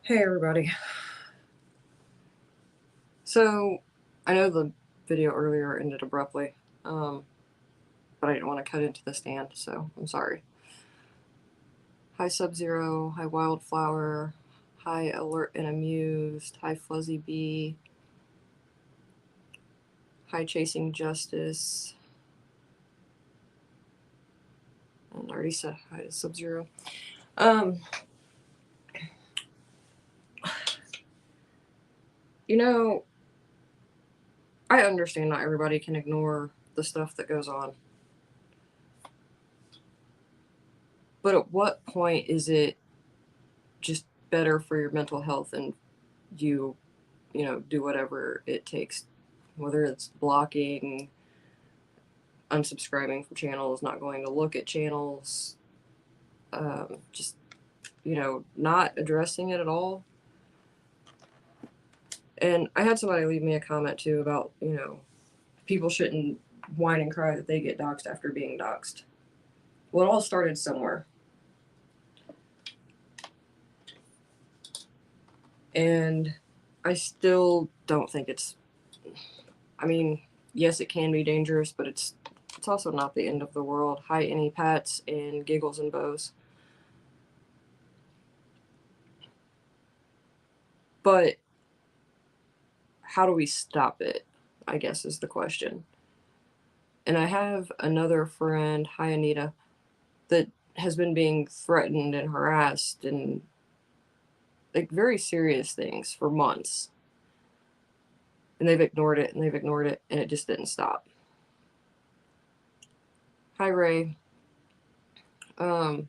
Hey everybody. So, I know the video earlier ended abruptly, but I didn't want to cut into the stand, so I'm sorry. Hi Sub-Zero, hi Wildflower, hi Alert and Amused, hi Fuzzy Bee, hi Chasing Justice, and I already said hi to Sub-Zero. Um, you know, I understand not everybody can ignore the stuff that goes on. But at what point is it just better for your mental health and you do whatever it takes, whether it's blocking, unsubscribing from channels, not going to look at channels, just not addressing it at all. And I had somebody leave me a comment too about, people shouldn't whine and cry that they get doxxed after being doxxed. Well, it all started somewhere. And I still don't think yes, it can be dangerous, but it's also not the end of the world. Hi, any pats and giggles and bows. But how do we stop it, I guess, is the question. And I have another friend, hi Anita, that has been being threatened and harassed and like very serious things for months. And they've ignored it and they've ignored it and it just didn't stop. Hi Ray. And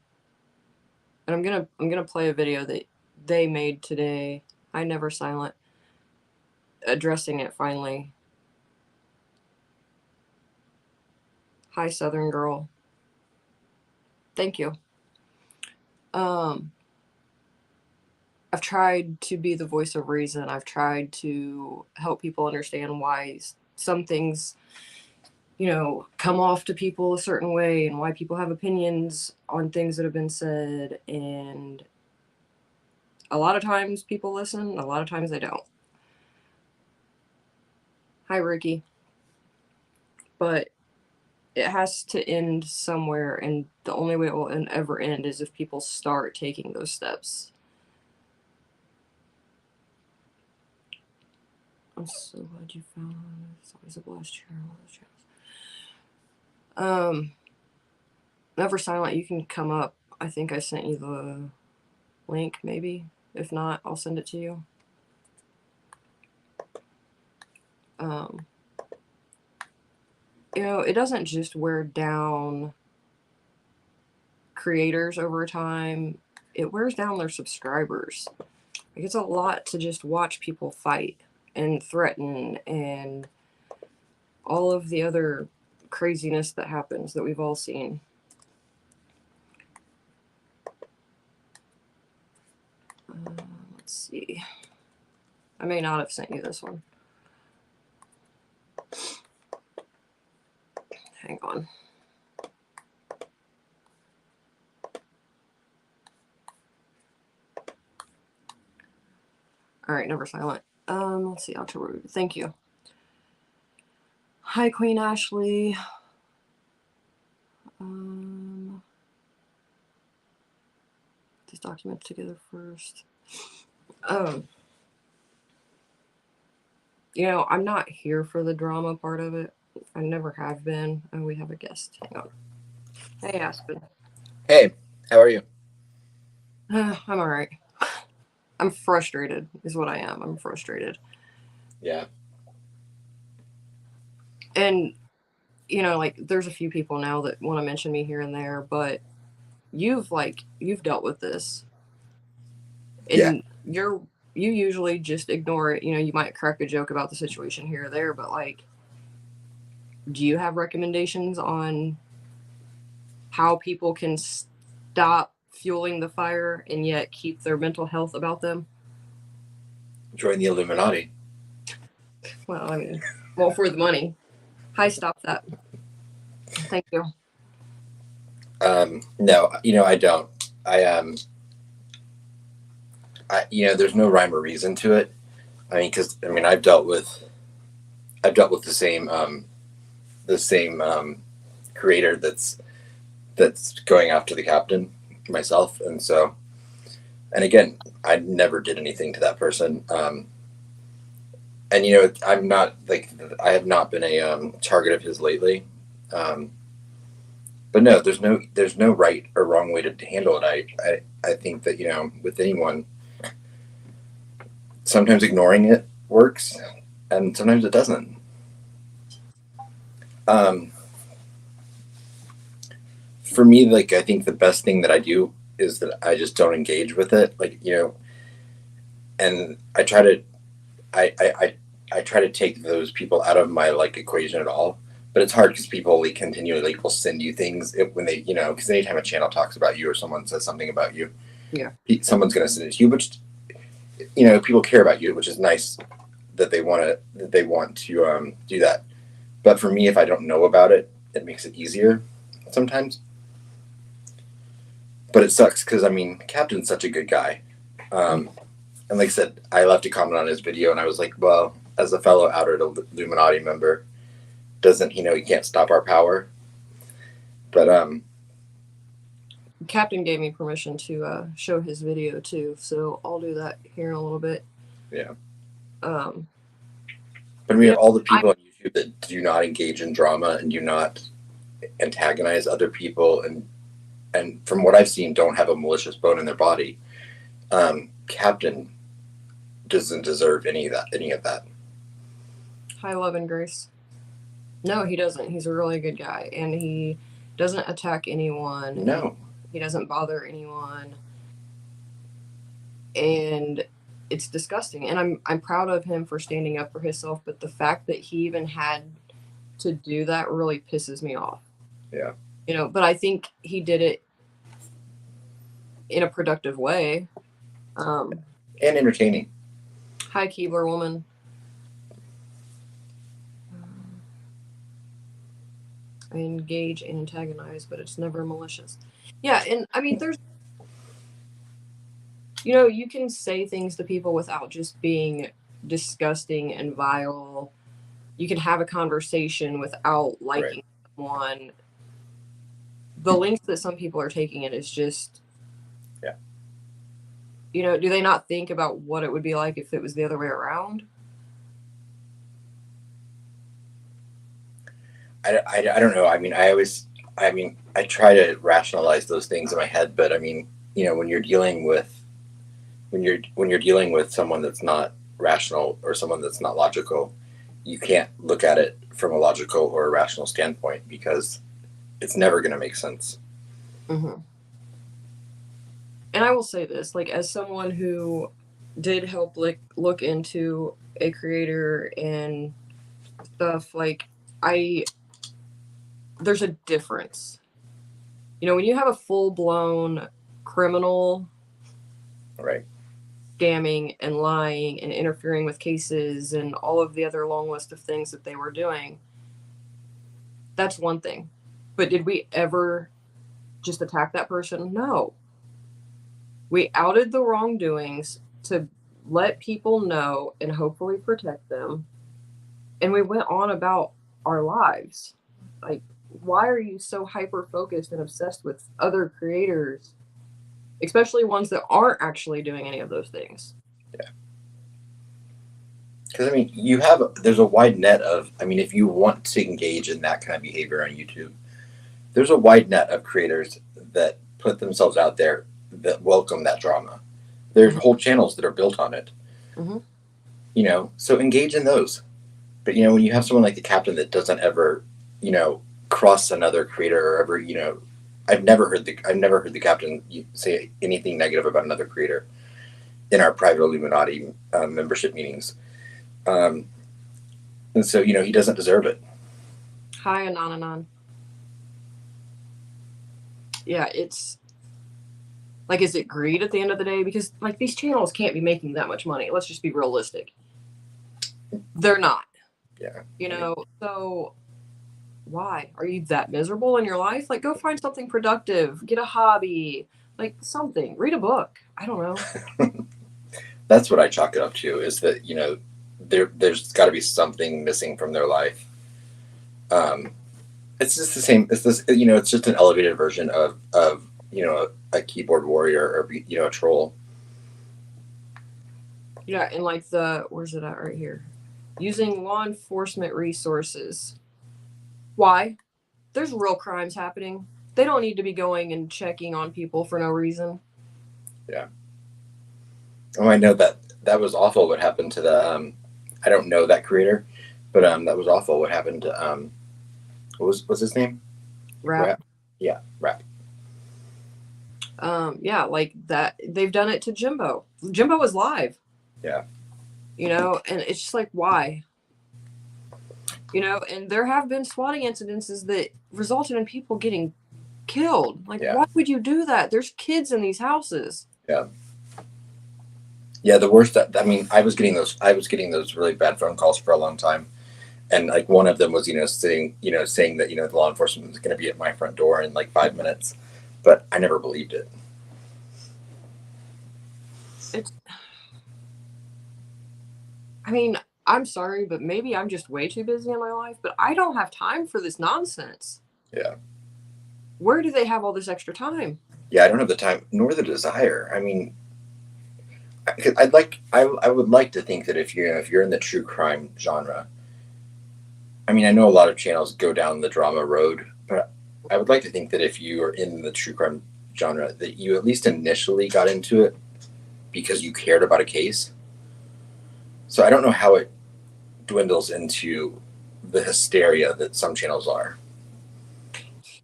I'm gonna play a video that they made today. I Never Silent, addressing it finally. Hi Southern Girl. Thank you. I've tried to be the voice of reason. I've tried to help people understand why some things, come off to people a certain way and why people have opinions on things that have been said. And a lot of times people listen, a lot of times they don't. Hi, Ricky. But it has to end somewhere, and the only way it will ever end is if people start taking those steps. I'm so glad you found one. It's always a blast sharing all those channels. Never Silent, you can come up. I think I sent you the link, maybe. If not, I'll send it to you. It doesn't just wear down creators over time, it wears down their subscribers. Like, it's a lot to just watch people fight and threaten and all of the other craziness that happens that we've all seen. Let's see. I may not have sent you this one. Hang on. All right, Never Silent. Let's see, October. Thank you. Hi, Queen Ashley. These documents together first. I'm not here for the drama part of it. I never have been. Oh, we have a guest. Hang on. Hey, Aspen. Hey, how are you? I'm all right. I'm frustrated, is what I am. I'm frustrated. Yeah. And, there's a few people now that want to mention me here and there, but you've dealt with this. And you usually just ignore it. You might crack a joke about the situation here or there, but, do you have recommendations on how people can stop fueling the fire and yet keep their mental health about them? Join the Illuminati. Well, for the money. Hi, stop that. Thank you. No, I don't. there's no rhyme or reason to it. I mean, because I've dealt with the same creator that's going after the captain myself, and so, and again, I never did anything to that person. And I'm not like, I have not been a target of his lately. Um, but no, there's no right or wrong way to handle it. I think that with anyone, sometimes ignoring it works, and sometimes it doesn't. Um, for me, like, I think the best thing that I do is that I just don't engage with it. Like, and I try to take those people out of my like equation at all. But it's hard because people like continually like will send you things when they because anytime a channel talks about you or someone says something about you, Yeah. someone's going to send it to you. Which people care about you, which is nice that they want to do that. But for me, if I don't know about it, it makes it easier sometimes. But it sucks because Captain's such a good guy. And like I said, I left a comment on his video, and I was like, well, as a fellow outer Illuminati member, doesn't he know he can't stop our power? But Captain gave me permission to show his video too, so I'll do that here in a little bit. Yeah. Um, but all the people on YouTube that do not engage in drama and do not antagonize other people, and from what I've seen, don't have a malicious bone in their body. Captain doesn't deserve any of that. High love and grace. No, he doesn't. He's a really good guy, and he doesn't attack anyone. No. He doesn't bother anyone. And it's disgusting. And I'm proud of him for standing up for himself, but the fact that he even had to do that really pisses me off. Yeah. But I think he did it in a productive way. And entertaining. Hi, Keebler woman. I engage and antagonize, but it's never malicious. Yeah, and there's, you can say things to people without just being disgusting and vile. You can have a conversation without liking someone. The lengths that some people are taking it is just, do they not think about what it would be like if it was the other way around? I don't know. I try to rationalize those things in my head, but when you're dealing with someone that's not rational or someone that's not logical, you can't look at it from a logical or a rational standpoint because it's never going to make sense. Mm-hmm. And I will say this, like, as someone who did help look into a creator and stuff, like, there's a difference. When you have a full-blown criminal, right, scamming and lying and interfering with cases and all of the other long list of things that they were doing, that's one thing. But did we ever just attack that person? No. We outed the wrongdoings to let people know and hopefully protect them. And we went on about our lives. Like, why are you so hyper-focused and obsessed with other creators, especially ones that aren't actually doing any of those things? Yeah. Because, there's a wide net of, if you want to engage in that kind of behavior on YouTube, there's a wide net of creators that put themselves out there that welcome that drama. There's whole channels that are built on it. Mm-hmm. So engage in those. But, when you have someone like the Captain that doesn't ever, cross another creator or ever, I've never heard the Captain say anything negative about another creator in our private Illuminati membership meetings. And so, he doesn't deserve it. Hi, Anon. Yeah, it's like, is it greed at the end of the day? Because, like, these channels can't be making that much money. Let's just be realistic. They're not. Yeah. So why? Are you that miserable in your life? Like, go find something productive. Get a hobby. Like, something. Read a book. I don't know. That's what I chalk it up to, is that, there's got to be something missing from their life. Um, it's just the same. It's this, it's just an elevated version of a keyboard warrior, or a troll. Yeah, and like where's it at right here? Using law enforcement resources. Why? There's real crimes happening. They don't need to be going and checking on people for no reason. Yeah. Oh, I know that was awful. What happened to the? I don't know that creator, but that was awful. What happened to what's his name? Rap. Yeah, Rap. Yeah, like that. They've done it to Jimbo. Jimbo was live. Yeah. And it's just like, why? And there have been swatting incidences that resulted in people getting killed. Like, Yeah. why would you do that? There's kids in these houses. Yeah. Yeah, the worst. I mean, I was getting those really bad phone calls for a long time, and like one of them was saying that the law enforcement was going to be at my front door in like 5 minutes, but I never believed it. I mean, I'm sorry, but maybe I'm just way too busy in my life, but I don't have time for this nonsense. Yeah. Where do they have all this extra time? Yeah, I don't have the time nor the desire. I mean, I would like to think that if you're in the true crime genre, I mean, I know a lot of channels go down the drama road, but I would like to think that if you are in the true crime genre, that you at least initially got into it because you cared about a case. So I don't know how it dwindles into the hysteria that some channels are.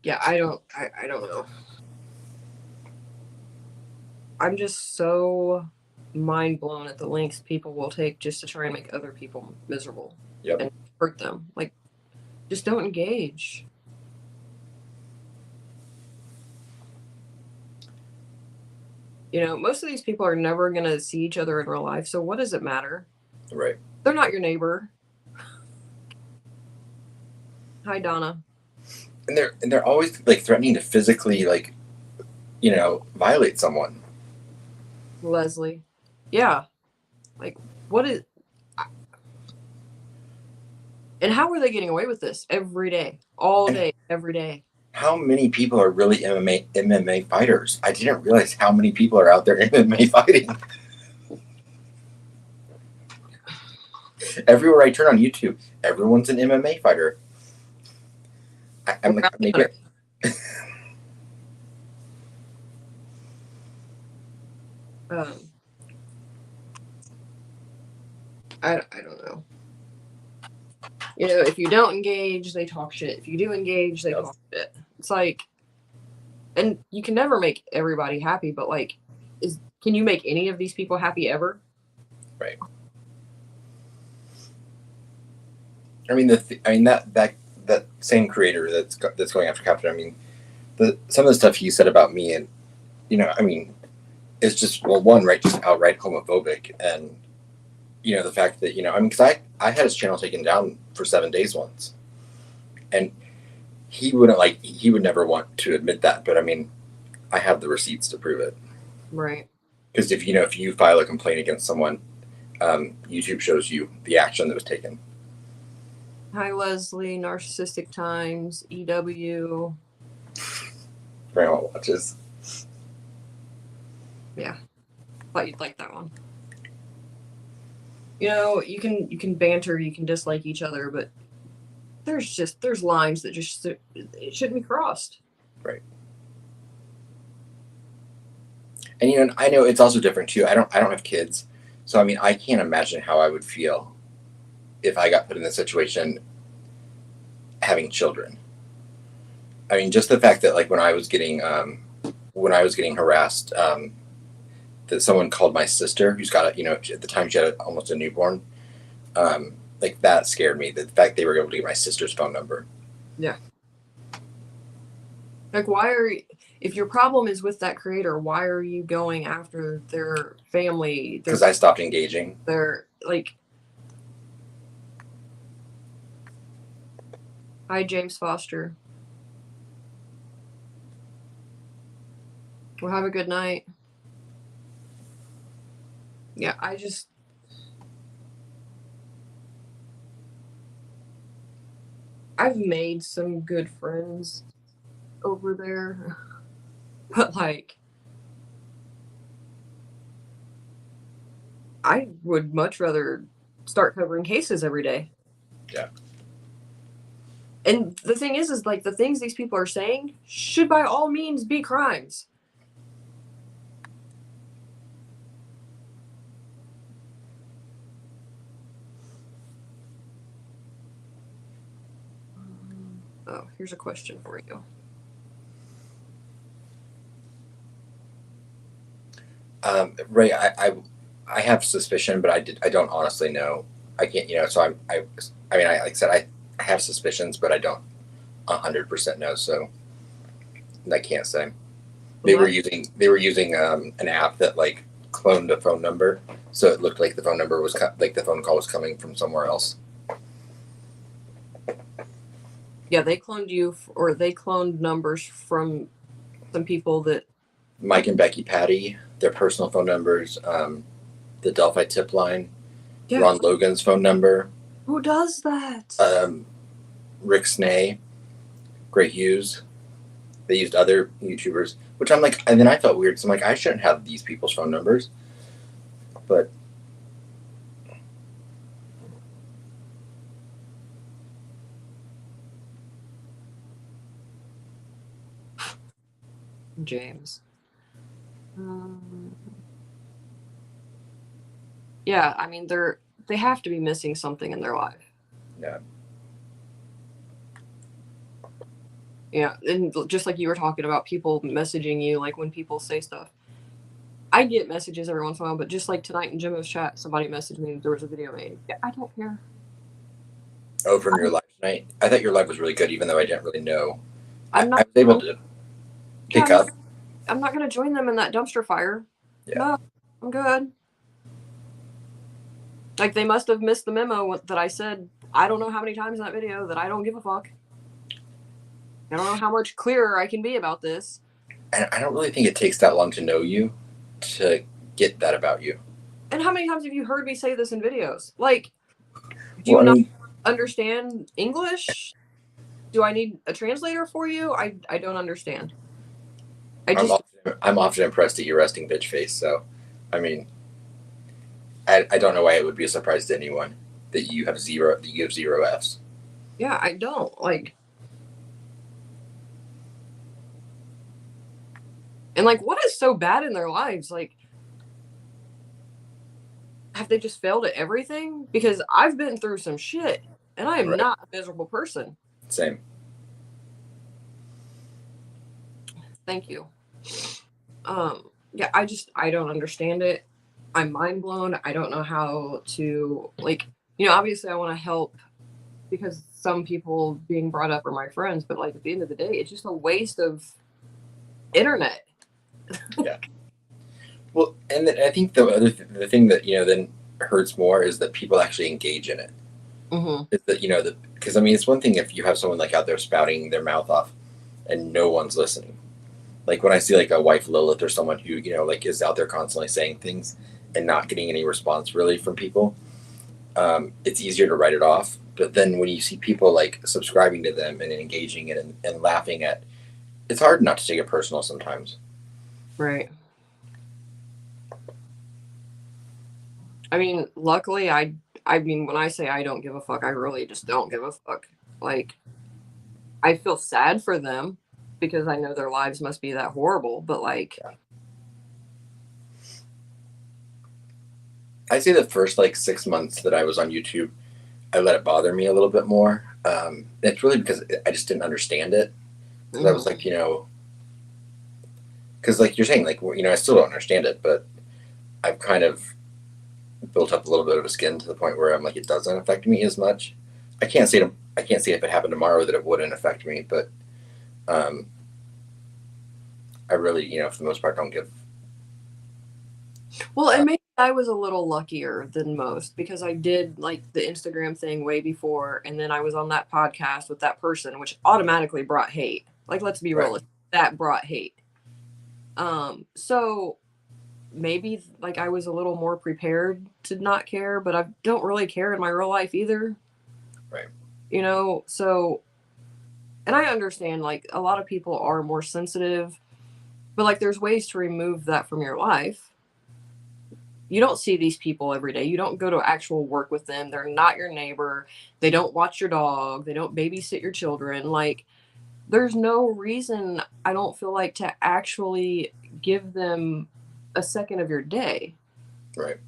Yeah, I don't know. I'm just so mind blown at the lengths people will take just to try and make other people miserable. Yep. And hurt them. Like, just don't engage. Most of these people are never going to see each other in real life, so what does it matter? Right. They're not your neighbor. Hi, Donna. And they're always like threatening to physically violate someone. Leslie. Yeah. Like, what is... And how are they getting away with this every day? All day, every day? How many people are really MMA fighters? I didn't realize how many people are out there MMA fighting. Everywhere I turn on YouTube, everyone's an MMA fighter. I'm like, maybe. I don't know. If you don't engage, they talk shit. If you do engage, they talk shit. It's like, and you can never make everybody happy, but like, can you make any of these people happy ever? Right. I mean, that same creator that's going after Captain. I mean, some of the stuff he said about me, and I mean, it's just, well, one, right, just outright homophobic, and the fact that I mean, because I had his channel taken down for 7 days once, and he would never want to admit that, but I mean, I have the receipts to prove it. Right. Because if you file a complaint against someone, YouTube shows you the action that was taken. Hi, Leslie. Narcissistic Times. EW. Grandma watches. Yeah, thought you'd like that one. You can banter, you can dislike each other, but there's lines that just it shouldn't be crossed. Right. And I know it's also different too. I don't have kids, so I mean, I can't imagine how I would feel if I got put in this situation having children. I mean, just the fact that like when I was getting harassed, that someone called my sister, who's got at the time she had almost a newborn, like that scared me. The fact they were able to get my sister's phone number. Yeah. Like, if your problem is with that creator, why are you going after their family? Because I stopped engaging. They're like, hi, James Foster. Well, have a good night. Yeah, I've made some good friends over there, but like I would much rather start covering cases every day. Yeah. And the thing is like the things these people are saying should by all means be crimes. Oh, here's a question for you. Ray, I have suspicion, but I don't honestly know. I can't, so I mean, like I said, I have suspicions, but I don't 100% know. So I can't say. Well, They were using an app that like cloned a phone number, so it looked like the phone number was like the phone call was coming from somewhere else. yeah, they cloned you, or they cloned numbers from some people that. Mike and Becky Patty, their personal phone numbers, the Delphi tip line, Yeah, Ron Logan's phone number, who does that? Rick Snay, Gray Hughes. They used other YouTubers, which I'm like, and then I felt weird. So I'm like, I shouldn't have these people's phone numbers, but James. Yeah, I mean they have to be missing something in their life. yeah, Yeah, and just like you were talking about people messaging you, like when people say stuff. I get messages every once in a while, but just like tonight in Jimmo's chat, somebody messaged me there was a video made. Yeah, I don't care. over in your live tonight. I thought your live was really good, even though I didn't really know. I'm I not. was able to Yeah, pick up. I'm not going to join them in that dumpster fire. Yeah, No, I'm good. Like they must have missed the memo that I said. I don't know how many times in that video that I don't give a fuck. I don't know how much clearer I can be about this. and I don't really think it takes that long to know you to get that about you. And how many times have you heard me say this in videos? Like, do Well, you I not mean, understand English? Do I need a translator for you? I don't understand. I just I'm often impressed at your resting bitch face. So, I mean, I don't know why it would be a surprise to anyone that you have zero Fs. yeah, I don't like. And like, what is so bad in their lives? Like, have they just failed at everything? Because I've been through some shit, and I am Right. not a miserable person. Same. Thank you. Yeah, I don't understand it. I'm mind blown. I don't know how to like, obviously I want to help because some people being brought up are my friends, but like at the end of the day, it's just a waste of internet. Yeah. Well, and I think the thing that then hurts more is that people actually engage in it. Mm-hmm. Is that because I mean it's one thing if you have someone like out there spouting their mouth off and no one's listening. Like when I see like a wife Lilith or someone who like is out there constantly saying things and not getting any response really from people, it's easier to write it off. But then when you see people like subscribing to them and engaging in it and laughing at, it's hard not to take it personal sometimes. Right. I mean, luckily, I mean, when I say I don't give a fuck, I really just don't give a fuck. Like, I feel sad for them because I know their lives must be that horrible, but like, Yeah. I'd say the first like 6 months that I was on YouTube, I let it bother me a little bit more. It's really because I just didn't understand it. Because I was like, because like you're saying, like I still don't understand it, but I've kind of built up a little bit of a skin to the point where I'm like, it doesn't affect me as much. I can't say if it happened tomorrow that it wouldn't affect me, but um, I really, for the most part, don't give. well, and maybe I was a little luckier than most because I did like the Instagram thing way before, and then I was on that podcast with that person, which automatically brought hate. Like, let's be Right. realistic, that brought hate. So maybe like I was a little more prepared to not care, but I don't really care in my real life either. Right. You know, so and I understand like a lot of people are more sensitive, but like there's ways to remove that from your life. You don't see these people every day. You don't go to actual work with them. They're not your neighbor. They don't watch your dog. They don't babysit your children. Like there's no reason I don't feel like to actually give them a second of your day. Right.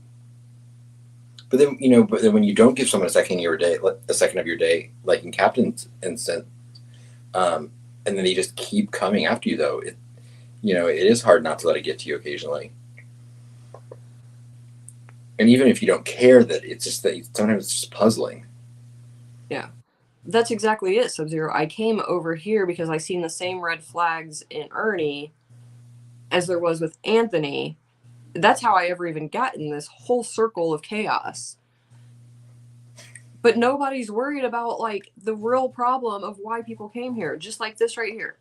But then, but then when you don't give someone a second of your day, like in Captain's instance, and then they just keep coming after you, though, it is hard not to let it get to you occasionally. And even if you don't care, that it's just that sometimes it's just puzzling. Yeah. That's exactly it, Sub-Zero. I came over here because I seen the same red flags in Ernie as there was with Anthony. That's how I ever even got in this whole circle of chaos. But nobody's worried about like the real problem of why people came here, just like this right here.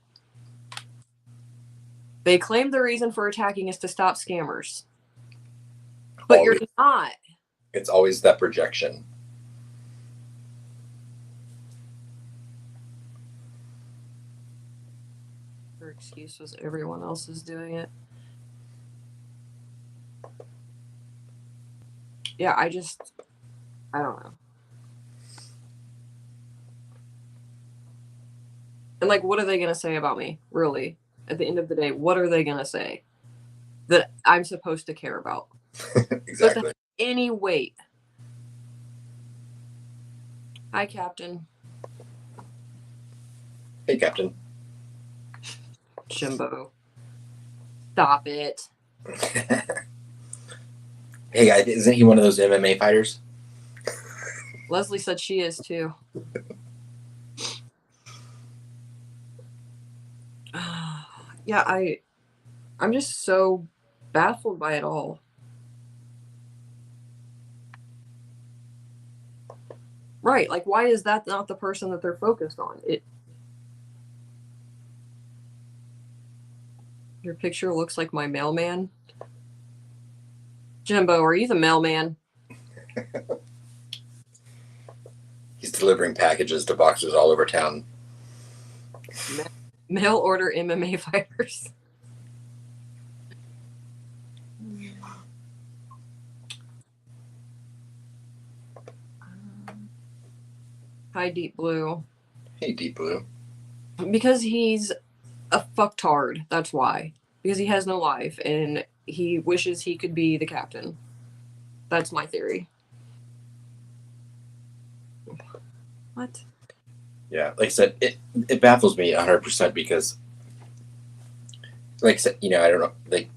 They claim the reason for attacking is to stop scammers. But Always, you're not. it's always that projection. Her excuse was everyone else is doing it. Yeah, I don't know. And like, what are they going to say about me, really? At the end of the day, what are they going to say that I'm supposed to care about? Supposed to Exactly. have any weight. Hi, Captain. Hey, Captain. Jimbo. Stop it. Hey, guy, isn't he one of those MMA fighters? Leslie said she is too. Yeah, I'm just so baffled by it all. Right, like why is that not the person that they're focused on? Your picture looks like my mailman. Jimbo, are you the mailman? He's delivering packages to boxers all over town. Mail order MMA fighters. Hi, Deep Blue. Hey, Deep Blue. Because he's a fucktard. That's why. Because he has no life and he wishes he could be the captain. That's my theory. What? Yeah, like I said, it baffles me 100% because, like I said, I don't know, like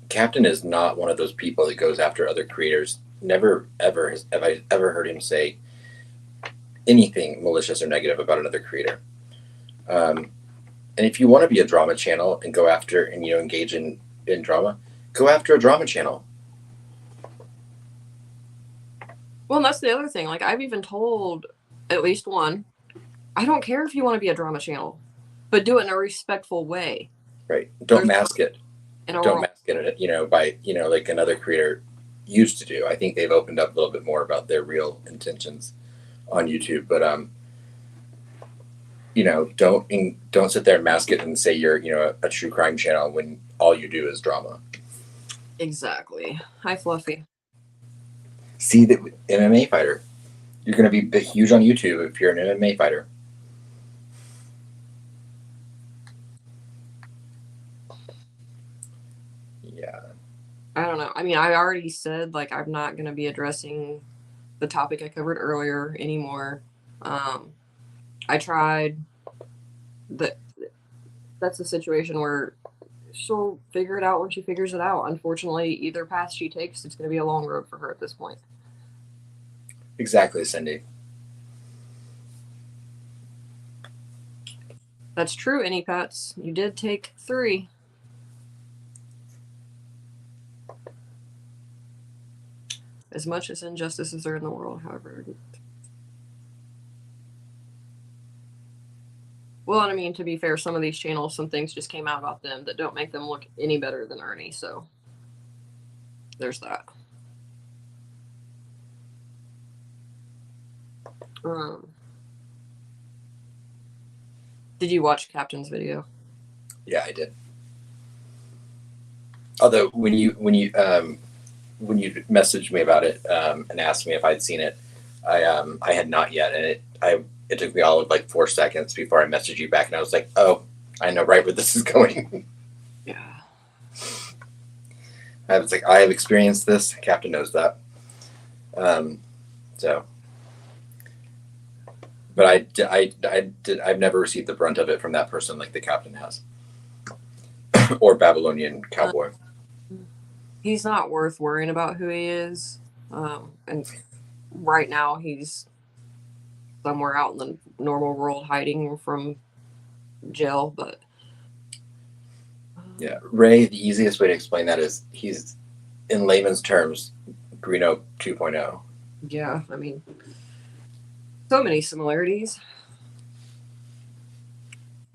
Captain is not one of those people that goes after other creators. Never ever have I ever heard him say anything malicious or negative about another creator. And if you want to be a drama channel and go after and engage in drama, go after a drama channel. Well, and that's the other thing. Like, I've even told at least one, I don't care if you want to be a drama channel, but do it in a respectful way. Right? Don't mask it. Don't mask it, by like another creator used to do. I think they've opened up a little bit more about their real intentions on YouTube, but don't sit there and mask it and say you're a true crime channel when all you do is drama. Exactly. Hi, Fluffy. See that MMA fighter. You're going to be huge on YouTube if you're an MMA fighter. Yeah. I don't know. I mean, I already said like I'm not going to be addressing the topic I covered earlier anymore. I tried. That that's a situation where she'll figure it out when she figures it out. Unfortunately, either path she takes, it's going to be a long road for her at this point. Exactly, Cindy. That's true, Any Pets. You did take 3. As much as injustices are in the world, however. Well, I mean, to be fair, some of these channels, some things just came out about them that don't make them look any better than Ernie. So there's that. Did you watch Captain's video? Yeah, I did. Although when you messaged me about it and asked me if I'd seen it, I had not yet, and it took me all of like 4 seconds before I messaged you back, and I was like, oh, I know right where this is going. Yeah. I was like, I have experienced this. Captain knows that. So, but I've never received the brunt of it from that person like the Captain has, or Babylonian Cowboy. He's not worth worrying about who he is, and right now he's somewhere out in the normal world hiding from jail. But yeah, Ray. The easiest way to explain that is he's, in layman's terms, Greeno 2.0. Yeah, I mean, so many similarities.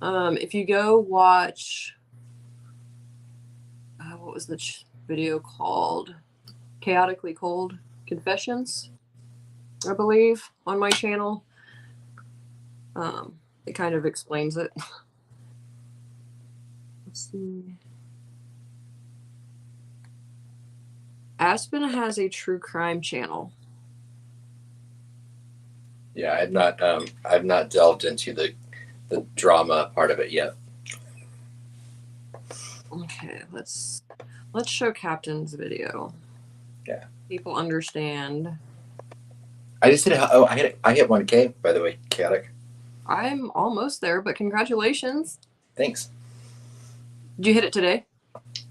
If you go watch, what was the video called? Chaotically Cold Confessions, I believe, on my channel. It kind of explains it. Let's see. Aspen has a true crime channel. Yeah, I've not delved into the drama part of it yet. Okay, let's show Captain's video. Yeah, people understand. I just hit. Oh, I hit 1K, by the way. Chaotic. I'm almost there, but congratulations. Thanks. Did you hit it today?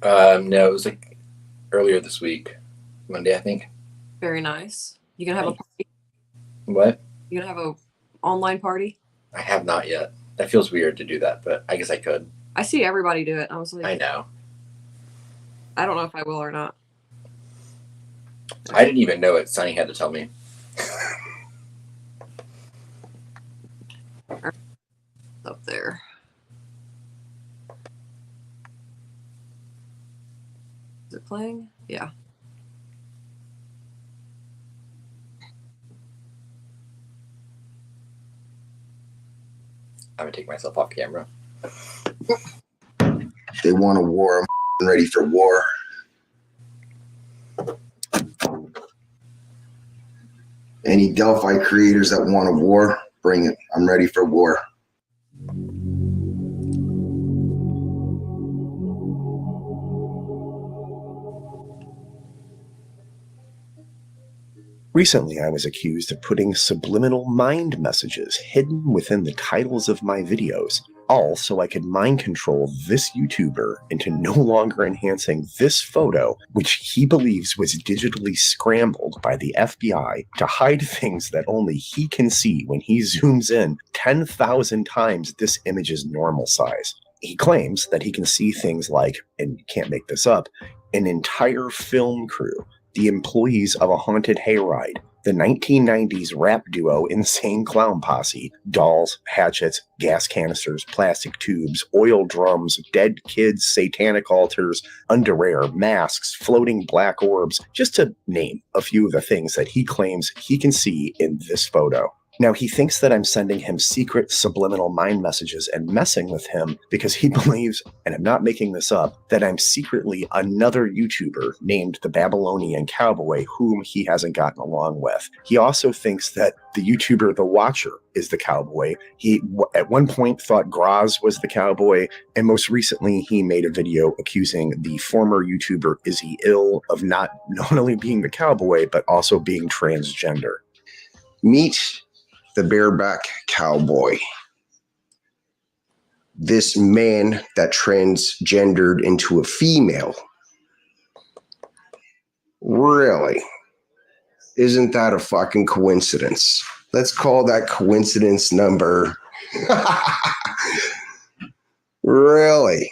No, it was like earlier this week, Monday, I think. Very nice. You gonna have a party? What? You gonna have a online party? I have not yet. That feels weird to do that, but I guess I could. I see everybody do it. I was like, I know. I don't know if I will or not. I didn't even know it. Sonny had to tell me. Up there. Is it playing? Yeah. I'm gonna take myself off camera. They want a war. I'm ready for war. Any Delphi creators that want a war, bring it. I'm ready for war. Recently, I was accused of putting subliminal mind messages hidden within the titles of my videos, all so I could mind control this YouTuber into no longer enhancing this photo, which he believes was digitally scrambled by the FBI to hide things that only he can see when he zooms in 10,000 times this image's normal size. He claims that he can see things like, and you can't make this up, an entire film crew, the employees of a haunted hayride, the 1990s rap duo Insane Clown Posse, dolls, hatchets, gas canisters, plastic tubes, oil drums, dead kids, satanic altars, underwear, masks, floating black orbs, just to name a few of the things that he claims he can see in this photo. Now, he thinks that I'm sending him secret subliminal mind messages and messing with him because he believes, and I'm not making this up, that I'm secretly another YouTuber named the Babylonian Cowboy whom he hasn't gotten along with. He also thinks that the YouTuber The Watcher is the cowboy. He, at one point, thought Graz was the cowboy, and most recently, he made a video accusing the former YouTuber Izzy Ill of not only being the cowboy, but also being transgender. Meet the bareback cowboy. This man that transgendered into a female. Really? Isn't that a fucking coincidence? Let's call that coincidence number. Really?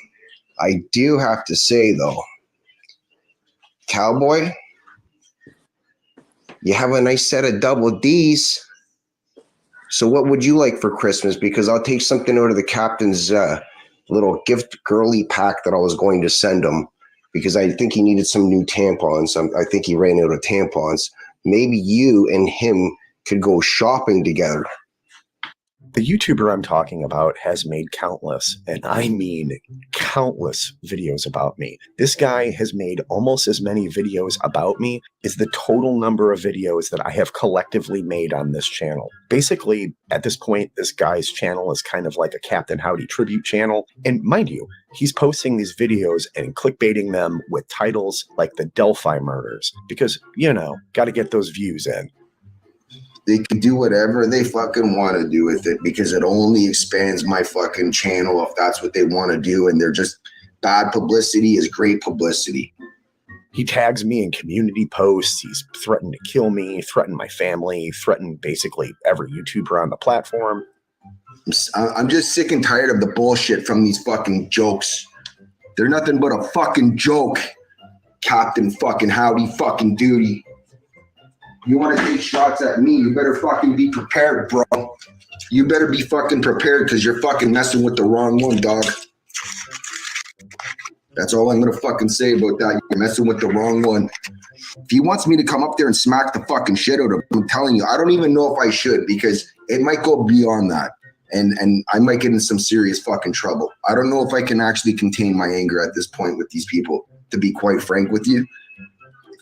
I do have to say though, cowboy, you have a nice set of double D's. So what would you like for Christmas? Because I'll take something out of the captain's little gift girly pack that I was going to send him, because I think he needed some new tampons. I think he ran out of tampons. Maybe you and him could go shopping together. The YouTuber I'm talking about has made countless, and I mean countless, videos about me. This guy has made almost as many videos about me as the total number of videos that I have collectively made on this channel. Basically, at this point, this guy's channel is kind of like a Captain Howdy tribute channel. And mind you, he's posting these videos and clickbaiting them with titles like the Delphi murders, because, you know, got to get those views in. They can do whatever they fucking want to do with it, because it only expands my fucking channel if that's what they want to do. And they're just, bad publicity is great publicity. He tags me in community posts. He's threatened to kill me, threatened my family, threatened basically every YouTuber on the platform. I'm just sick and tired of the bullshit from these fucking jokes. They're nothing but a fucking joke. Captain fucking Howdy fucking Duty. You want to take shots at me, you better fucking be prepared, bro. You better be fucking prepared, because you're fucking messing with the wrong one, dog. That's all I'm going to fucking say about that. You're messing with the wrong one. If he wants me to come up there and smack the fucking shit out of him, I'm telling you, I don't even know if I should, because it might go beyond that. And I might get in some serious fucking trouble. I don't know if I can actually contain my anger at this point with these people, to be quite frank with you.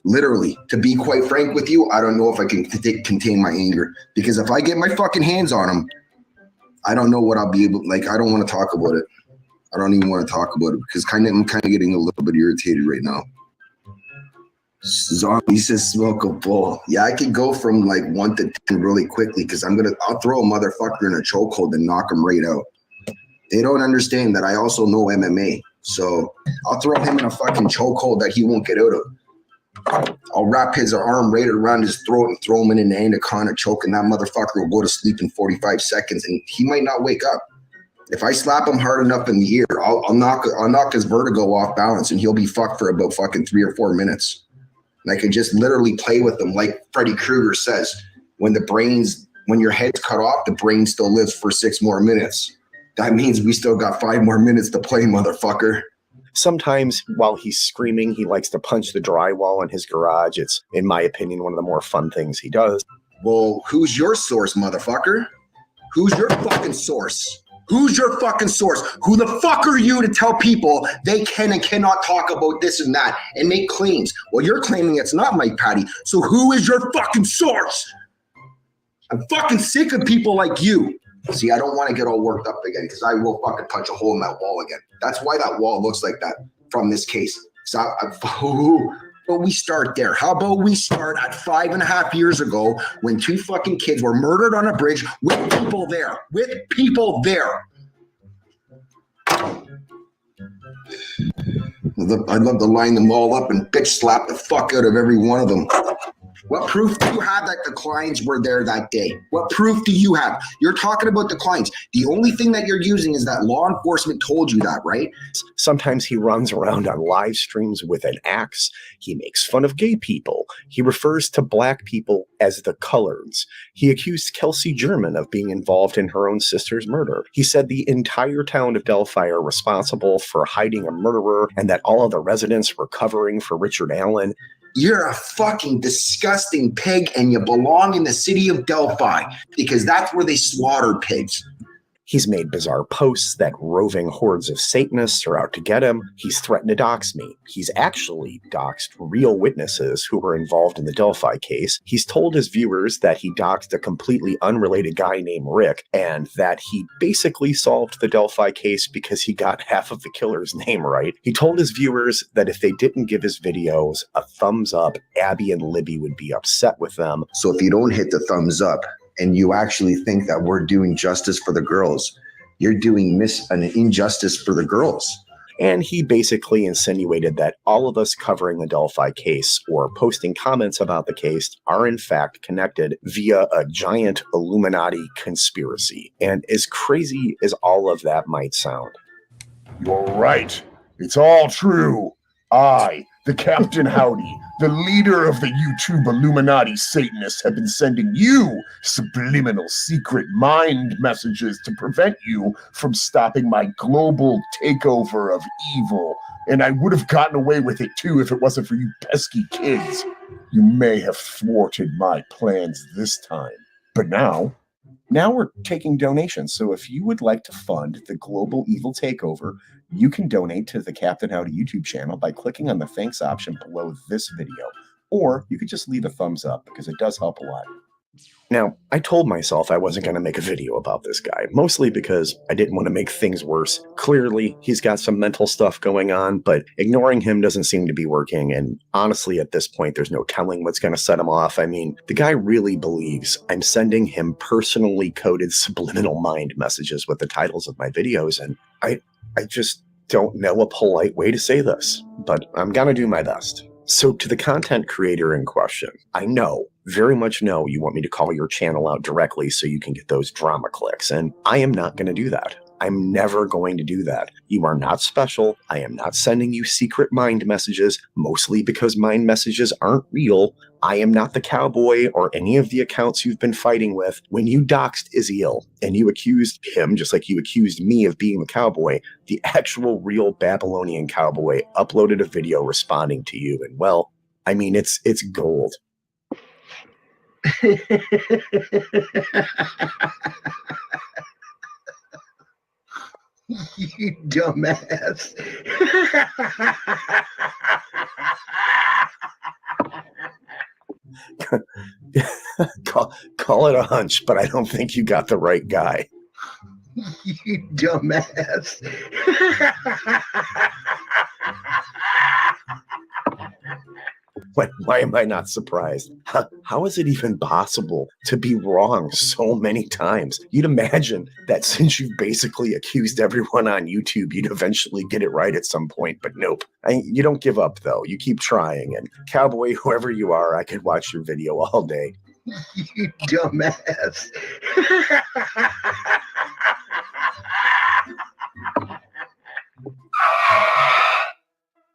Literally, to be quite frank with you, I don't know if I can contain my anger, because if I get my fucking hands on them, I don't know what I'll be able, like, I don't want to talk about it. I don't even want to talk about it, because I'm kind of getting a little bit irritated right now. Zombie says smoke a bowl. Yeah, I could go from like 1 to 10 really quickly, because I'll throw a motherfucker in a chokehold and knock him right out. They don't understand that I also know MMA. So I'll throw him in a fucking chokehold that he won't get out of. I'll wrap his arm right around his throat and throw him in an anaconda choke, and that motherfucker will go to sleep in 45 seconds, and he might not wake up. If I slap him hard enough in the ear, I'll knock his vertigo off balance, and he'll be fucked for about fucking 3 or 4 minutes. And I can just literally play with him, like Freddy Krueger says, when your head's cut off, the brain still lives for 6 more minutes. That means we still got 5 more minutes to play, motherfucker. Sometimes while he's screaming, he likes to punch the drywall in his garage. It's, in my opinion, one of the more fun things he does. Well, who's your source, motherfucker? Who's your fucking source? Who's your fucking source? Who the fuck are you to tell people they can and cannot talk about this and that and make claims? Well, you're claiming it's not Mike Patty. So who is your fucking source? I'm fucking sick of people like you. See, I don't want to get all worked up again, because I will fucking punch a hole in that wall again. That's why that wall looks like that from this case. But we start there. How about we start at 5.5 years ago, when 2 fucking kids were murdered on a bridge with people there. With people there. I'd love to line them all up and bitch slap the fuck out of every one of them. What proof do you have that the clients were there that day? What proof do you have? You're talking about the clients. The only thing that you're using is that law enforcement told you that, right? Sometimes he runs around on live streams with an axe. He makes fun of gay people. He refers to black people as the coloreds. He accused Kelsey German of being involved in her own sister's murder. He said the entire town of Delphi are responsible for hiding a murderer, and that all of the residents were covering for Richard Allen. You're a fucking disgusting pig, and you belong in the city of Delphi, because that's where they slaughter pigs. He's made bizarre posts that roving hordes of Satanists are out to get him. He's threatened to dox me. He's actually doxed real witnesses who were involved in the Delphi case. He's told his viewers that he doxed a completely unrelated guy named Rick, and that he basically solved the Delphi case because he got half of the killer's name right. He told his viewers that if they didn't give his videos a thumbs up, Abby and Libby would be upset with them. So if you don't hit the thumbs up, and you actually think that we're doing justice for the girls, you're doing an injustice for the girls. And he basically insinuated that all of us covering the Delphi case or posting comments about the case are in fact connected via a giant Illuminati conspiracy. And as crazy as all of that might sound, you're right. It's all true. I The Captain Howdy, the leader of the YouTube Illuminati Satanists, have been sending you subliminal secret mind messages to prevent you from stopping my global takeover of evil. And I would have gotten away with it too if it wasn't for you pesky kids. You may have thwarted my plans this time, but now we're taking donations. So if you would like to fund the global evil takeover, you can donate to the Captain Howdy YouTube channel by clicking on the thanks option below this video. Or you could just leave a thumbs up because it does help a lot. Now, I told myself I wasn't going to make a video about this guy, mostly because I didn't want to make things worse. Clearly, he's got some mental stuff going on, but ignoring him doesn't seem to be working, and honestly, at this point, there's no telling what's going to set him off. I mean, the guy really believes I'm sending him personally coded subliminal mind messages with the titles of my videos, and I just don't know a polite way to say this, but I'm going to do my best. So to the content creator in question, I very much know you want me to call your channel out directly so you can get those drama clicks, and I am not going to do that. I'm never going to do that. You are not special. I am not sending you secret mind messages, mostly because mind messages aren't real. I am not the cowboy or any of the accounts you've been fighting with. When you doxed Iziel and you accused him, just like you accused me of being the cowboy, the actual real Babylonian cowboy uploaded a video responding to you. And well, I mean, it's gold. You dumbass. Call it a hunch, but I don't think you got the right guy. You dumbass. Why am I not surprised? How is it even possible to be wrong so many times? You'd imagine that since you've basically accused everyone on YouTube, you'd eventually get it right at some point, but nope. You don't give up, though. You keep trying, and cowboy, whoever you are, I could watch your video all day. You dumbass.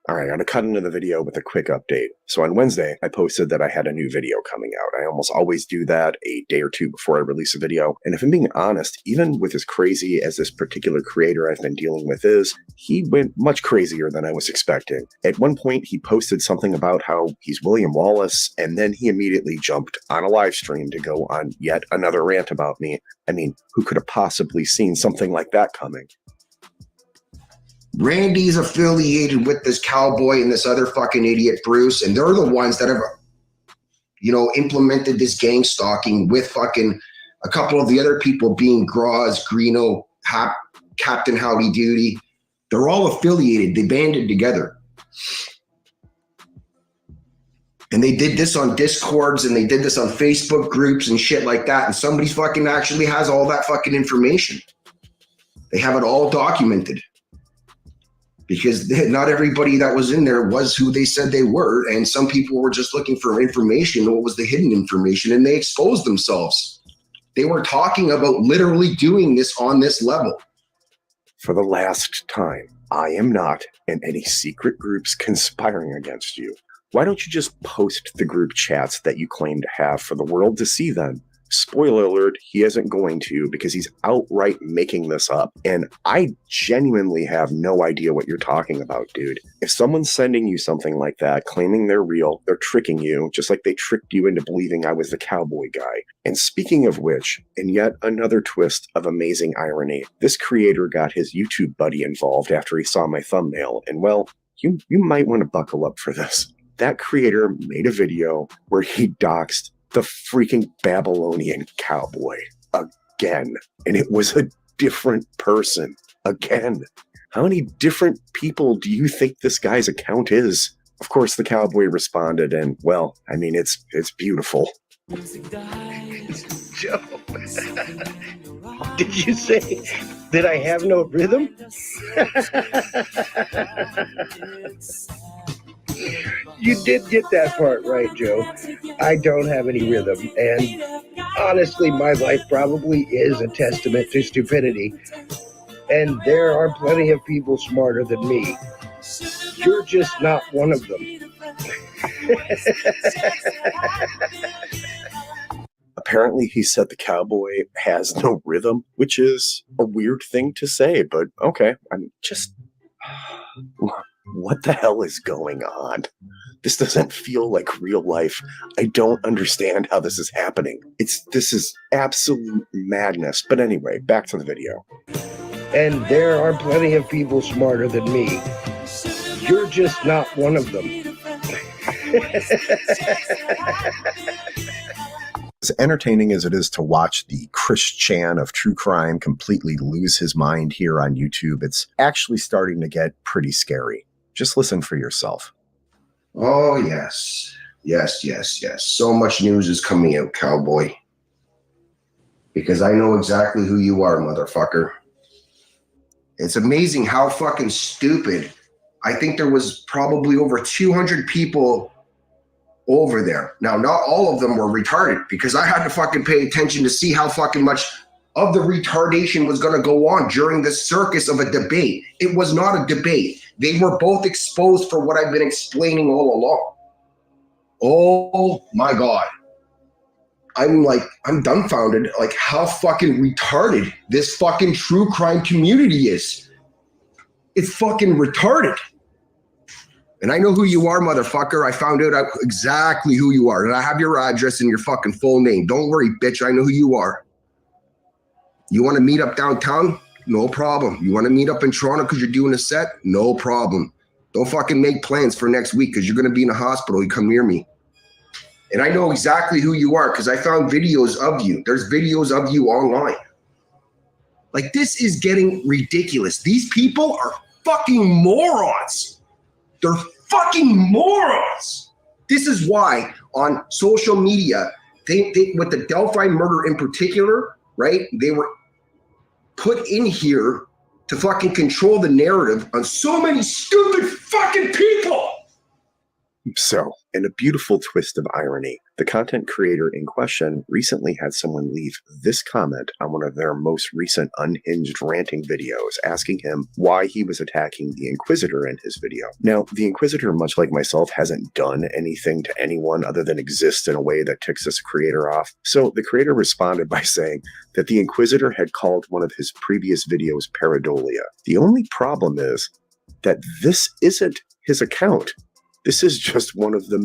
All right, I'm going to cut into the video with a quick update. So on Wednesday, I posted that I had a new video coming out. I almost always do that a day or two before I release a video. And if I'm being honest, even with as crazy as this particular creator I've been dealing with is, he went much crazier than I was expecting. At one point, he posted something about how he's William Wallace, and then he immediately jumped on a live stream to go on yet another rant about me. I mean, who could have possibly seen something like that coming? Randy's affiliated with this cowboy and this other fucking idiot Bruce, and they're the ones that have, implemented this gang stalking with fucking a couple of the other people being Graz, Greeno, Captain Howdy Doody. They're all affiliated. They banded together. And they did this on Discords, and they did this on Facebook groups and shit like that. And somebody's fucking actually has all that fucking information. They have it all documented. Because not everybody that was in there was who they said they were, and some people were just looking for information, what was the hidden information, and they exposed themselves. They were talking about literally doing this on this level. For the last time, I am not in any secret groups conspiring against you. Why don't you just post the group chats that you claim to have for the world to see then? Spoiler alert, he isn't going to, because he's outright making this up. And I genuinely have no idea what you're talking about, dude. If someone's sending you something like that, claiming they're real, they're tricking you, just like they tricked you into believing I was the cowboy guy. And speaking of which, in yet another twist of amazing irony, this creator got his YouTube buddy involved after he saw my thumbnail. And well, you might want to buckle up for this. That creator made a video where he doxed the freaking Babylonian cowboy again. And it was a different person again. How many different people do you think this guy's account is? Of course, the cowboy responded, and well, I mean, it's beautiful. Joe, did you say that I have no rhythm? You did get that part right, Joe. I don't have any rhythm, and honestly, my life probably is a testament to stupidity, and there are plenty of people smarter than me. You're just not one of them. Apparently, he said the cowboy has no rhythm, which is a weird thing to say, but okay. I'm just... What the hell is going on? This doesn't feel like real life. I don't understand how this is happening. This is absolute madness. But anyway, back to the video. And there are plenty of people smarter than me. You're just not one of them. As entertaining as it is to watch the Chris Chan of true crime completely lose his mind here on YouTube, it's actually starting to get pretty scary. Just listen for yourself. Oh, yes. Yes. So much news is coming out, cowboy. Because I know exactly who you are, motherfucker. It's amazing how fucking stupid. I think there was probably over 200 people over there. Now, not all of them were retarded, because I had to fucking pay attention to see how fucking much of the retardation was going to go on during the circus of a debate. It was not a debate. They were both exposed for what I've been explaining all along. Oh my God. I'm dumbfounded, like how fucking retarded this fucking true crime community is. It's fucking retarded. And I know who you are, motherfucker. I found out exactly who you are. And I have your address and your fucking full name. Don't worry, bitch. I know who you are. You want to meet up downtown? No problem. You want to meet up in Toronto because you're doing a set? No problem. Don't fucking make plans for next week because you're going to be in a hospital. You come near me. And I know exactly who you are because I found videos of you. There's videos of you online. Like, this is getting ridiculous. These people are fucking morons. They're fucking morons. This is why on social media, they with the Delphi murder in particular, right? They were put in here to fucking control the narrative on so many stupid fucking people. So, in a beautiful twist of irony, the content creator in question recently had someone leave this comment on one of their most recent unhinged ranting videos, asking him why he was attacking the Inquisitor in his video. Now, the Inquisitor, much like myself, hasn't done anything to anyone other than exist in a way that ticks this creator off. So the creator responded by saying that the Inquisitor had called one of his previous videos pareidolia. The only problem is that this isn't his account. This is just one of the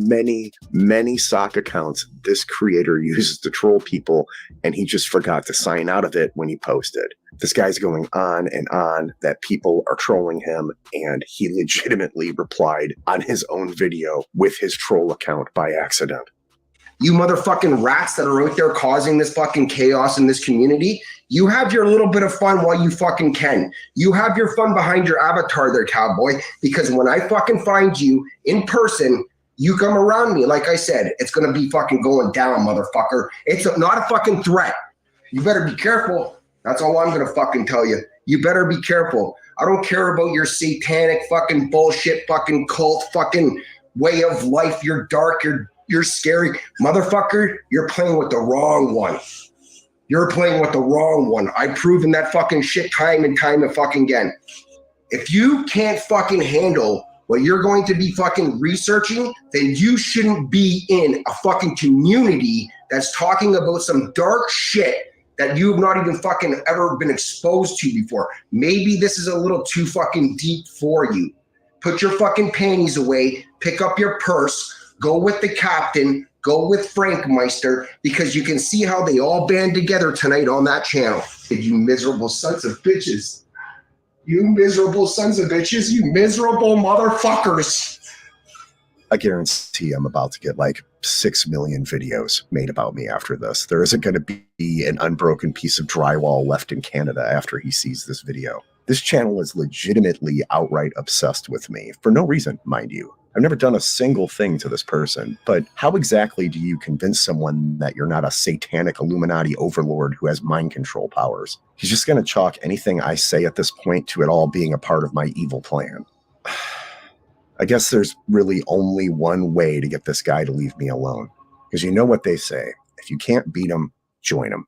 many sock accounts this creator uses to troll people, and he just forgot to sign out of it when he posted. This guy's going on and on that people are trolling him, and he legitimately replied on his own video with his troll account by accident. You motherfucking rats that are out there causing this fucking chaos in this community, you have your little bit of fun while you fucking can. You have your fun behind your avatar there, cowboy, because when I fucking find you in person, you come around me. Like I said, it's going to be fucking going down, motherfucker. It's not a fucking threat. You better be careful. That's all I'm going to fucking tell you. You better be careful. I don't care about your satanic fucking bullshit fucking cult fucking way of life. You're dark. You're scary. Motherfucker, you're playing with the wrong one. You're playing with the wrong one. I've proven that fucking shit time and time and fucking again. If you can't fucking handle what you're going to be fucking researching, then you shouldn't be in a fucking community that's talking about some dark shit that you've not even fucking ever been exposed to before. Maybe this is a little too fucking deep for you. Put your fucking panties away, pick up your purse, go with the captain, go with Frank Meister, because you can see how they all band together tonight on that channel. You miserable sons of bitches. You miserable sons of bitches. You miserable motherfuckers. I guarantee I'm about to get like 6 million videos made about me after this. There isn't going to be an unbroken piece of drywall left in Canada after he sees this video. This channel is legitimately outright obsessed with me, for no reason, mind you. I've never done a single thing to this person, but how exactly do you convince someone that you're not a satanic Illuminati overlord who has mind control powers? He's just going to chalk anything I say at this point to it all being a part of my evil plan. I guess there's really only one way to get this guy to leave me alone, because you know what they say, if you can't beat him, join him.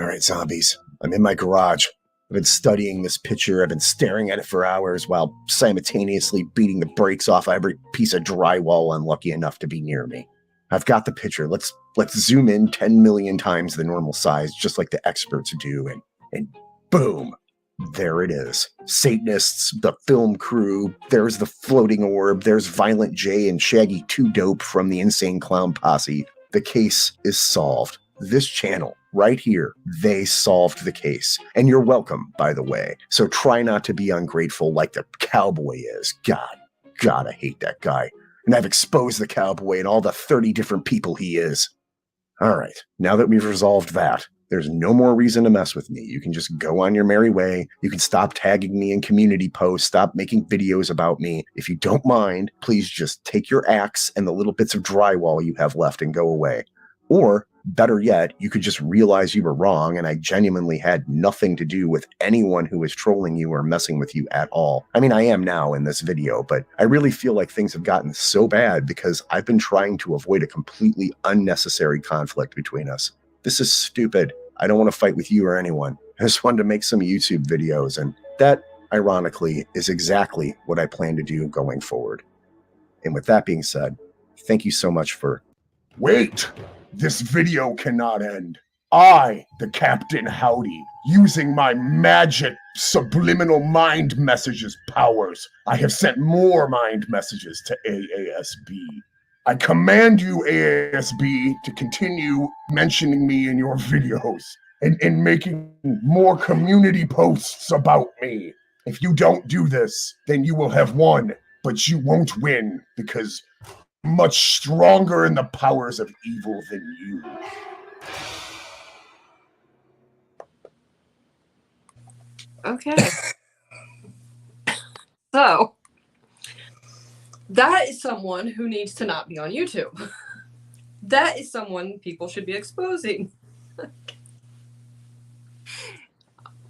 All right, zombies. I'm in my garage. I've been studying this picture. I've been staring at it for hours while simultaneously beating the brakes off every piece of drywall unlucky enough to be near me. I've got the picture. Let's zoom in 10 million times the normal size, just like the experts do, and boom, there it is. Satanists, the film crew, there's the floating orb, there's Violent J and Shaggy 2 Dope from the Insane Clown Posse. The case is solved. This channel, right here, they solved the case. And you're welcome, by the way. So try not to be ungrateful like the cowboy is. God, I hate that guy. And I've exposed the cowboy and all the 30 different people he is. All right, now that we've resolved that, there's no more reason to mess with me. You can just go on your merry way. You can stop tagging me in community posts, stop making videos about me. If you don't mind, please just take your axe and the little bits of drywall you have left and go away. Or, better yet, you could just realize you were wrong and I genuinely had nothing to do with anyone who was trolling you or messing with you at all. I mean, I am now in this video, but I really feel like things have gotten so bad because I've been trying to avoid a completely unnecessary conflict between us. This is stupid. I don't want to fight with you or anyone. I just wanted to make some YouTube videos, and that, ironically, is exactly what I plan to do going forward. And with that being said, thank you so much for... Wait! This video cannot end. I, the Captain Howdy, using my magic subliminal mind messages powers, I have sent more mind messages to AASB. I command you, AASB, to continue mentioning me in your videos and making more community posts about me. If you don't do this, then you will have won, but you won't win because I'm much stronger in the powers of evil than you. Okay. So, that is someone who needs to not be on YouTube. That is someone people should be exposing.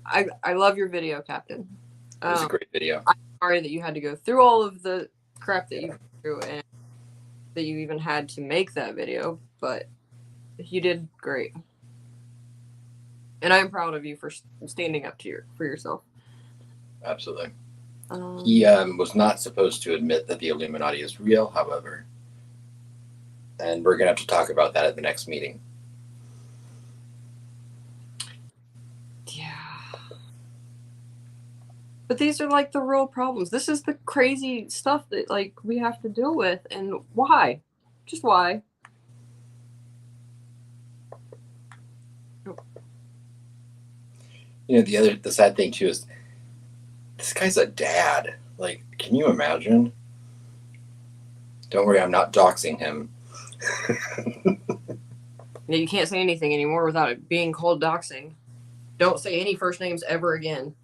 I love your video, Captain. It was a great video. I'm sorry that you had to go through all of the crap that you went through and that you even had to make that video, but you did great. And I'm proud of you for standing up to for yourself. Absolutely. He was not supposed to admit that the Illuminati is real, however. And we're going to have to talk about that at the next meeting. Yeah. But these are like the real problems. This is the crazy stuff that like we have to deal with. And why? Just why? You know, the sad thing too is this guy's a dad. Like, can you imagine? Don't worry, I'm not doxing him. Yeah, you can't say anything anymore without it being called doxing. Don't say any first names ever again.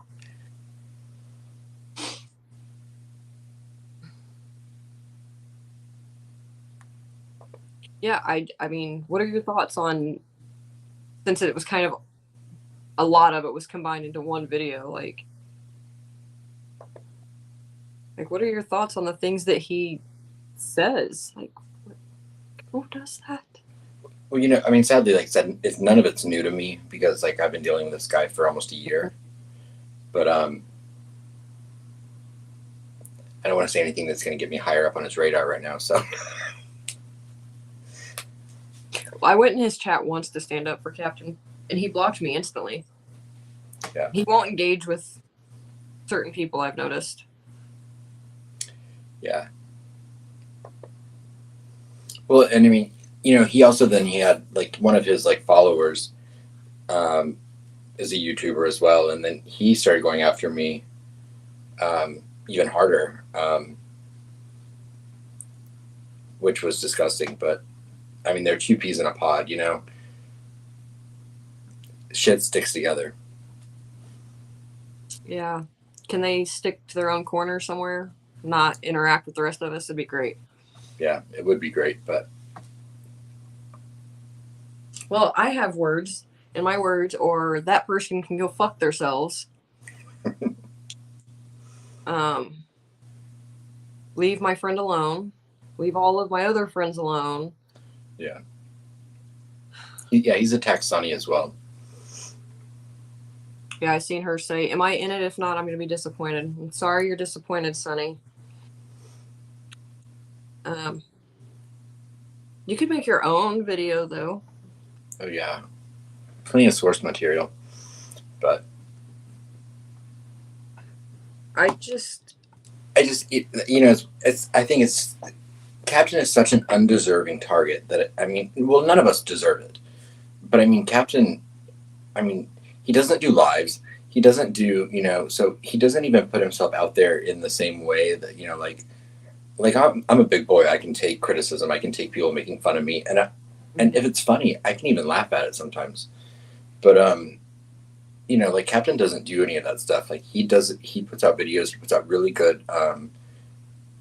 Yeah, I mean, what are your thoughts on, since it was kind of, a lot of it was combined into one video, like what are your thoughts on the things that he says? Like, who does that? Well, you know, I mean, sadly, like I said, none of it's new to me because, like, I've been dealing with this guy for almost a year. But I don't want to say anything that's going to get me higher up on his radar right now. So I went in his chat once to stand up for Captain, and he blocked me instantly. Yeah. He won't engage with certain people, I've noticed. Yeah. Well, and I mean, you know, he had like one of his like followers is a YouTuber as well, and then he started going after me even harder, which was disgusting. But I mean, they're two peas in a pod, you know. Shit sticks together. Yeah. Can they stick to their own corner somewhere? Not interact with the rest of us? It'd be great. Yeah, it would be great, but... Well, I have words, and my words are that person can go fuck themselves. Leave my friend alone. Leave all of my other friends alone. Yeah. Yeah, he's attacked Sonny as well. Yeah, I seen her say, "Am I in it? If not, I'm going to be disappointed." I'm sorry you're disappointed, Sonny. You could make your own video though. Oh yeah, plenty of source material, but I just I think it's Captain is such an undeserving target that none of us deserve it. But I mean, Captain, he doesn't do lives. He doesn't do, so he doesn't even put himself out there in the same way that, like I'm a big boy. I can take criticism. I can take people making fun of me, and if it's funny, I can even laugh at it sometimes. But like Captain doesn't do any of that stuff. Like he puts out videos. He puts out really good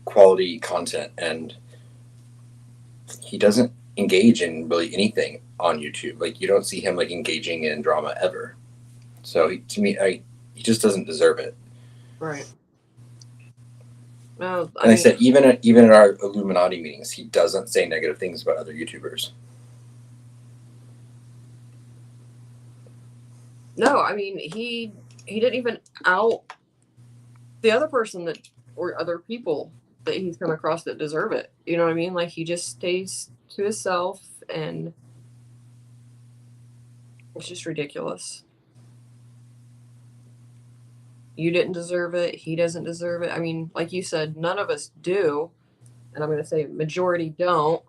quality content, and he doesn't engage in really anything on YouTube. Like you don't see him like engaging in drama ever. So to me, he just doesn't deserve it. right. No, I said even at our Illuminati meetings, he doesn't say negative things about other YouTubers. No, I mean he didn't even out the other person that or other people that he's come across that deserve it. You know what I mean? Like he just stays to himself, and it's just ridiculous. You didn't deserve it. He doesn't deserve it. I mean, like you said, none of us do, and I'm going to say majority don't.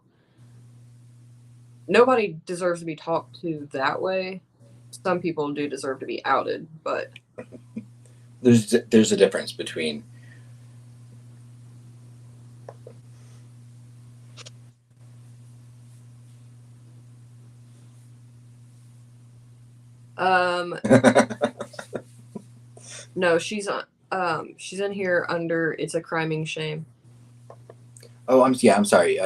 Nobody deserves to be talked to that way. Some people do deserve to be outed, but there's a difference between no, she's in here under "It's a Criming Shame." Oh, I'm sorry.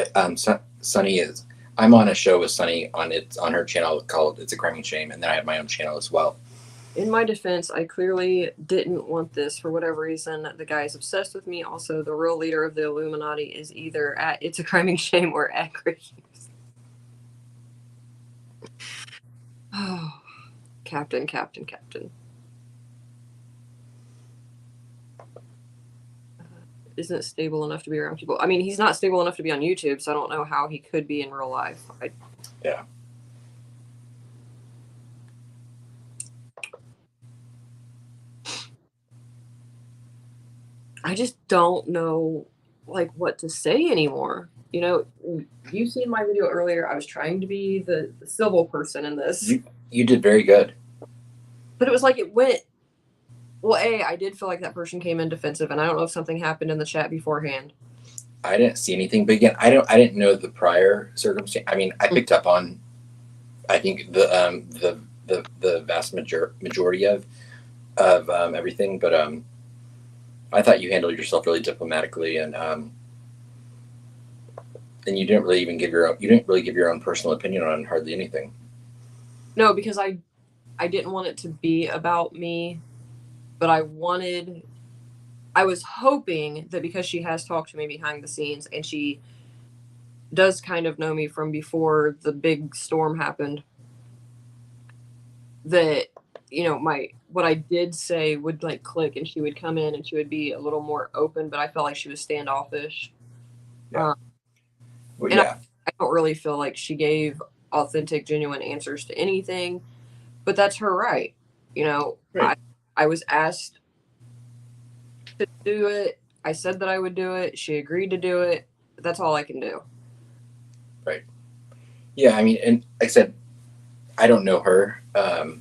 Sunny is. I'm on a show with Sunny on her channel called "It's a Criming Shame," and then I have my own channel as well. In my defense, I clearly didn't want this for whatever reason. The guy is obsessed with me. Also, the real leader of the Illuminati is either at "It's a Criming Shame" or at Grace. Oh, Captain. Isn't stable enough to be around people. I mean, he's not stable enough to be on YouTube, so I don't know how he could be in real life. Yeah. I just don't know like what to say anymore. You know, you've seen my video earlier. I was trying to be the civil person in this. You did very good. But it was like it went. Well, I did feel like that person came in defensive, and I don't know if something happened in the chat beforehand. I didn't see anything, but again, I didn't know the prior circumstance. I mean, I picked up on, I think the vast majority of everything, but I thought you handled yourself really diplomatically, and you didn't really even give your own personal opinion on hardly anything. No, because I didn't want it to be about me, but I was hoping that because she has talked to me behind the scenes and she does kind of know me from before the big storm happened, that, you know, what I did say would like click and she would come in and she would be a little more open, but I felt like she was standoffish. Yeah. Well, and yeah. I don't really feel like she gave authentic, genuine answers to anything, but that's her right. You know, Right. I was asked to do it. I said that I would do it. She agreed to do it. That's all I can do. Right. Yeah, I mean, and like I said, I don't know her, but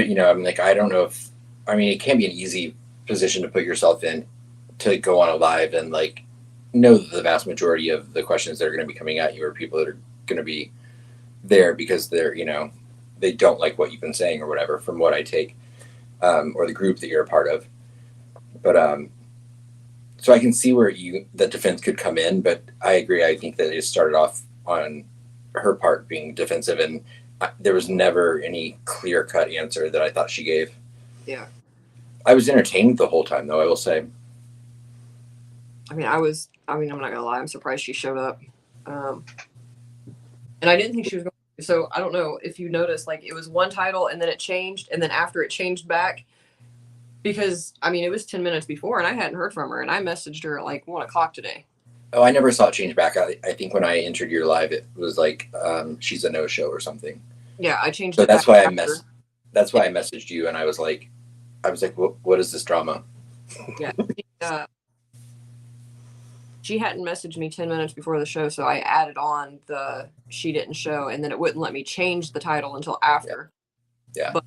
you know, I'm like, I don't know if, I mean, it can be an easy position to put yourself in to go on a live and like know the vast majority of the questions that are going to be coming at you are people that are going to be there because they're, you know, they don't like what you've been saying or whatever, from what I take, or the group that you're a part of. But so I can see where the defense could come in, but I agree. I think that it started off on her part being defensive, and there was never any clear-cut answer that I thought she gave. Yeah. I was entertained the whole time, though, I will say. I'm not gonna lie, I'm surprised she showed up. And I didn't think she was going to So I don't know if you noticed, like it was one title and then it changed, and then after it changed back, because I mean it was 10 minutes before, and I hadn't heard from her, and I messaged her at like 1 o'clock today. Oh, I never saw it change back. I think when I entered your live, it was like she's a no show or something. Yeah, I changed So it. that's back why after. That's why I messaged you, and I was like, what is this drama? Yeah. She hadn't messaged me 10 minutes before the show, so I added on the she didn't show, and then it wouldn't let me change the title until after. Yeah. But,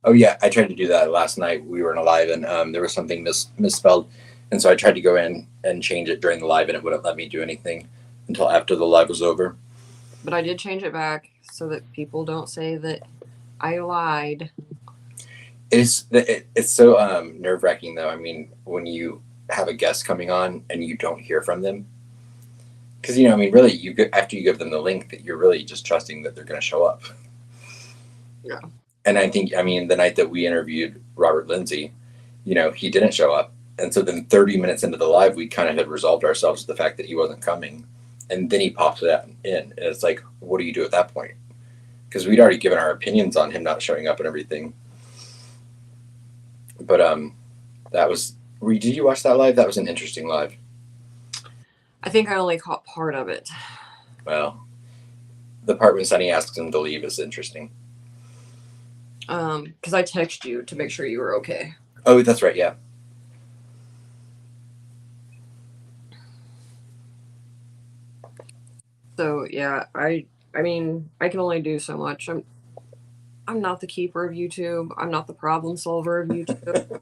oh yeah, I tried to do that last night. We were in a live, and there was something misspelled, and so I tried to go in and change it during the live, and it wouldn't let me do anything until after the live was over. But I did change it back so that people don't say that I lied. It's so nerve wracking though. I mean, when you have a guest coming on and you don't hear from them, because I mean, really, after you give them the link, that you're really just trusting that they're going to show up. Yeah. And I think, I mean, the night that we interviewed Robert Lindsay, he didn't show up, and so then 30 minutes into the live, we kind of had resolved ourselves to the fact that he wasn't coming, and then he pops that in, and it's like, what do you do at that point? Because we'd already given our opinions on him not showing up and everything. But that was. Did you watch that live? That was an interesting live. I think I only caught part of it. Well, the part when Sunny asks him to leave is interesting. Because I texted you to make sure you were okay. Oh, that's right. Yeah. So yeah, I mean, I can only do so much. I'm not the keeper of YouTube. I'm not the problem solver of YouTube.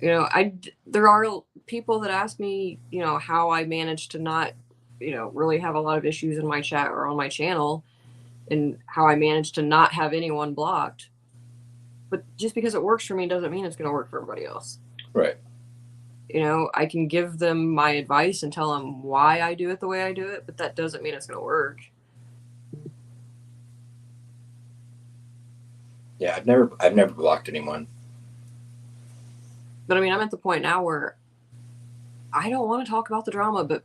There are people that ask me, how I managed to not, really have a lot of issues in my chat or on my channel, and how I managed to not have anyone blocked. But just because it works for me doesn't mean it's going to work for everybody else. Right. I can give them my advice and tell them why I do it the way I do it, but that doesn't mean it's going to work. Yeah, I've never blocked anyone. But I mean, I'm at the point now where I don't want to talk about the drama, but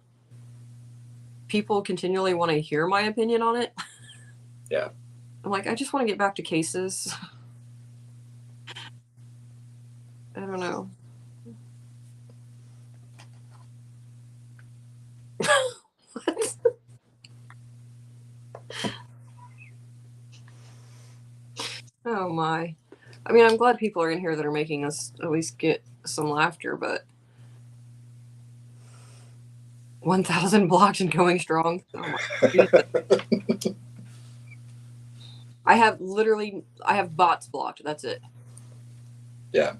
people continually want to hear my opinion on it. Yeah. I'm like, I just want to get back to cases. I don't know. What? Oh my. I mean, I'm glad people are in here that are making us at least get some laughter, but 1,000 blocked and going strong. Oh my Jesus. I have bots blocked. That's it. Yeah.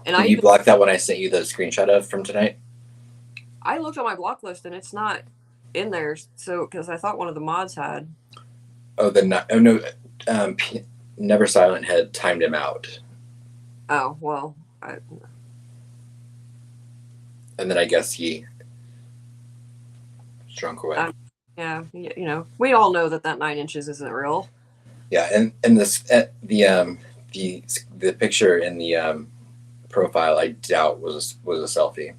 And Did you block that one I sent you the screenshot of from tonight? I looked on my block list and it's not in there. So, because I thought one of the mods had. Oh, no. Never Silent had timed him out. Oh, well. And then I guess he drunk away. Yeah, we all know that 9 inches isn't real. Yeah, and this the picture in the profile I doubt was a selfie.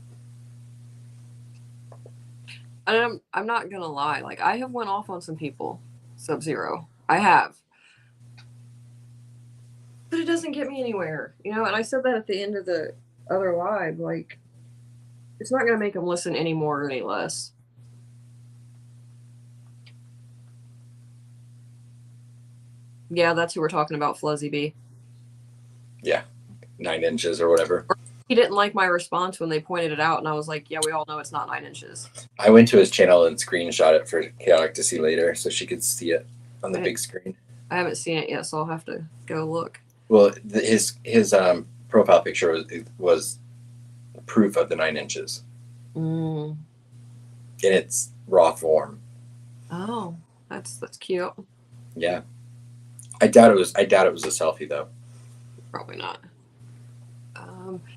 And I'm not gonna lie, like I have went off on some people, Sub-Zero. I have. But it doesn't get me anywhere, and I said that at the end of the other live, like it's not gonna make them listen any more or any less. Yeah, that's who we're talking about, Fluzzy B. Yeah, 9 inches or whatever. He didn't like my response when they pointed it out, and I was like, yeah, we all know it's not 9 inches. I went to his channel and screenshot it for Chaotic to see later so she could see it on the big screen. I haven't seen it yet, so I'll have to go look. Well, his profile picture was proof of the 9 inches. In its raw form. Oh, that's cute. Yeah. I doubt it was a selfie though. Probably not.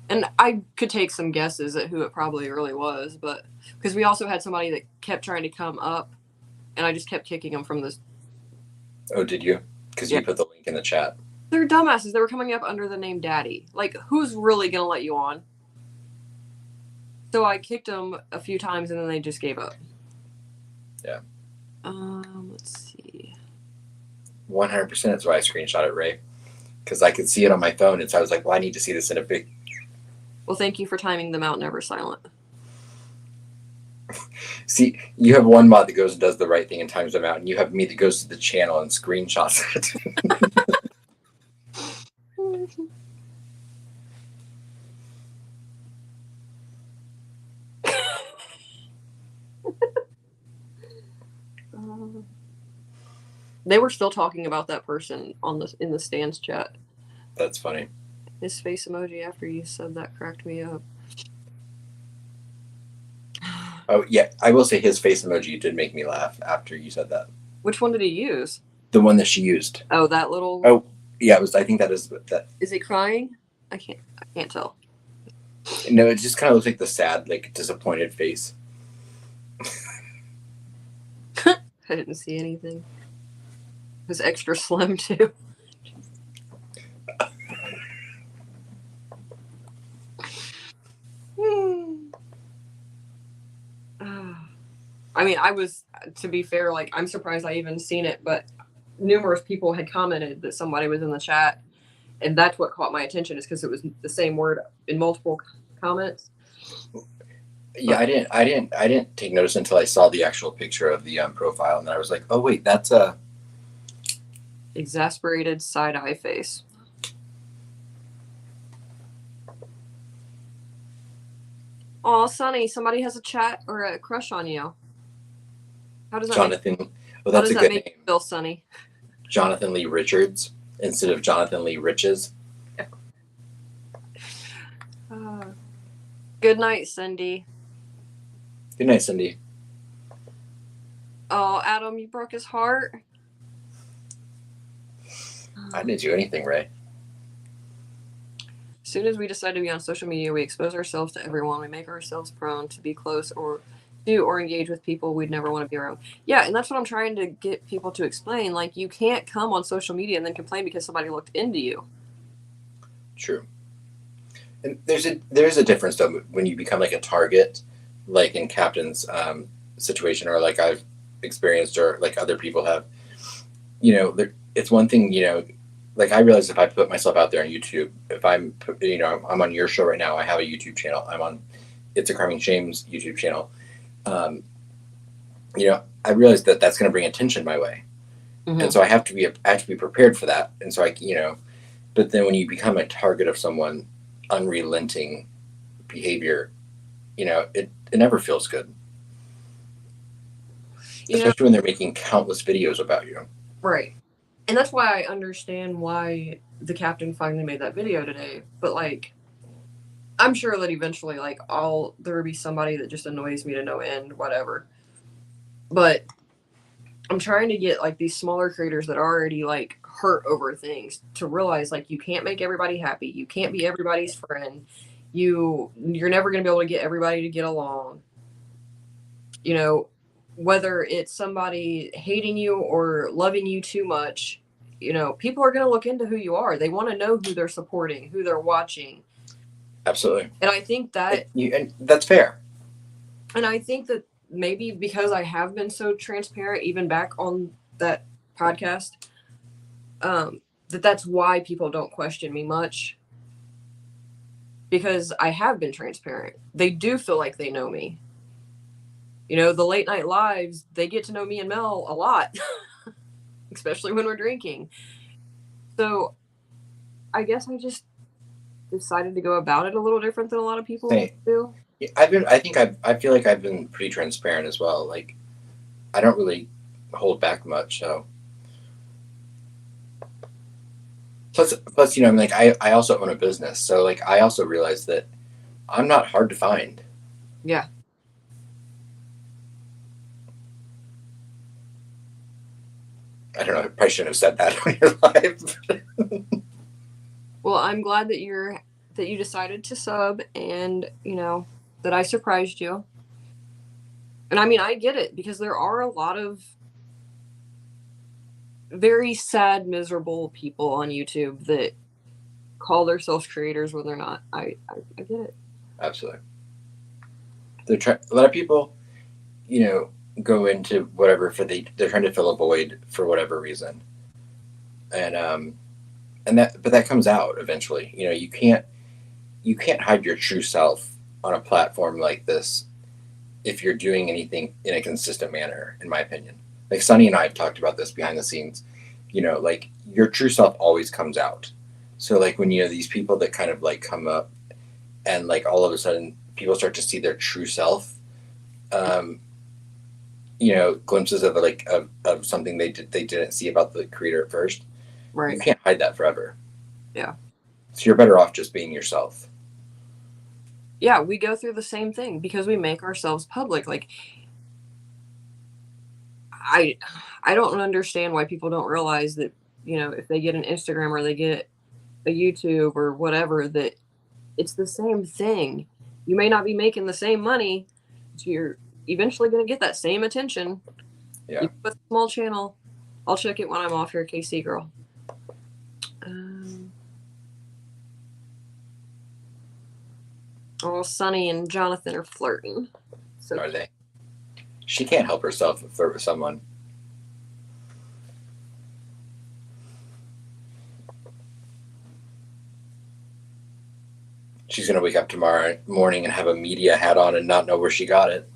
And I could take some guesses at who it probably really was, but because we also had somebody that kept trying to come up, and I just kept kicking them from this. Oh, did you? Because you put the link in the chat. They're dumbasses. They were coming up under the name Daddy. Like, who's really gonna let you on? So I kicked them a few times, and then they just gave up. Yeah. Let's see. 100%. That's why I screenshot it, Ray, because I could see it on my phone, and so I was like, well, I need to see this in a big. Well, thank you for timing them out never silent. See, you have one mod that goes and does the right thing and times them out, and you have me that goes to the channel and screenshots it. They were still talking about that person in the stands chat. That's funny. His face emoji after you said that cracked me up. Oh yeah, I will say his face emoji did make me laugh after you said that. Which one did he use? The one that she used. Oh, that little. Oh yeah, it was. I think that is that. Is he crying? I can't tell. No, it just kind of looks like the sad, like disappointed face. I didn't see anything. It was extra slim too. I mean, to be fair, like, I'm surprised I even seen it, but numerous people had commented that somebody was in the chat, and that's what caught my attention, is because it was the same word in multiple comments. Yeah, I didn't take notice until I saw the actual picture of the profile, and then I was like, oh wait, that's a exasperated side-eye face. Oh, Sonny, somebody has a chat or a crush on you. How does that Jonathan? Well, that's a good name. Feel, Sonny? Jonathan Lee Richards instead of Jonathan Lee Riches. Good night, Cindy. Good night, Cindy. Oh, Adam, you broke his heart. I didn't do anything, Ray. As soon as we decide to be on social media, we expose ourselves to everyone. We make ourselves prone to be close or engage with people we'd never want to be around. Yeah, and that's what I'm trying to get people to explain. Like, you can't come on social media and then complain because somebody looked into you. True. And there's a difference though when you become like a target, like in Captain's situation, or like I've experienced, or like other people have. You know, it's one thing. You know, like I realize if I put myself out there on YouTube, if I'm on your show right now, I have a YouTube channel. I'm on It's a Carving Shame's YouTube channel. You know, I realize that that's going to bring attention my way, and so I have to be prepared for that. And so but then when you become a target of someone unrelenting behavior, you know, it never feels good. Especially when they're making countless videos about you. Right. And that's why I understand why the captain finally made that video today. But like, I'm sure that eventually, like, there will be somebody that just annoys me to no end, whatever. But I'm trying to get like these smaller creators that are already like hurt over things to realize, like, you can't make everybody happy. You can't be everybody's friend. You're never going to be able to get everybody to get along. You know, whether it's somebody hating you or loving you too much, you know, people are going to look into who you are. They want to know who they're supporting, who they're watching. Absolutely. And I think that... and that's fair. And I think that maybe because I have been so transparent, even back on that podcast, that's why people don't question me much. Because I have been transparent. They do feel like they know me. You know, the late night lives, they get to know me and Mel a lot, especially when we're drinking. So I guess I just decided to go about it a little different than a lot of people do. I feel like I've been pretty transparent as well. Like, I don't really hold back much. So plus, you know, I mean, like I also own a business. So like, I also realize that I'm not hard to find. Yeah. I don't know. I probably shouldn't have said that on your live. Well, I'm glad that you decided to sub, and you know that I surprised you. And I mean, I get it, because there are a lot of very sad, miserable people on YouTube that call themselves creators when they're not. I get it. Absolutely. A lot of people, you know, go into whatever they're trying to fill a void for whatever reason. and that comes out eventually. You know, you can't hide your true self on a platform like this if you're doing anything in a consistent manner, in my opinion. Like Sonny and I have talked about this behind the scenes. You know, like your true self always comes out. So like when you know these people that kind of like come up and like all of a sudden people start to see their true self, you know, glimpses of like of something they didn't see about the creator at first. Right. You can't hide that forever. Yeah. So you're better off just being yourself. Yeah, we go through the same thing because we make ourselves public. Like I don't understand why people don't realize that, you know, if they get an Instagram or they get a YouTube or whatever, that it's the same thing. You may not be making the same money, but you're eventually going to get that same attention. Yeah. Even with a small channel. I'll check it when I'm off here, KC girl. Oh, Sonny and Jonathan are flirting. So Are they? She can't help herself flirt with someone. She's going to wake up tomorrow morning and have a media hat on and not know where she got it.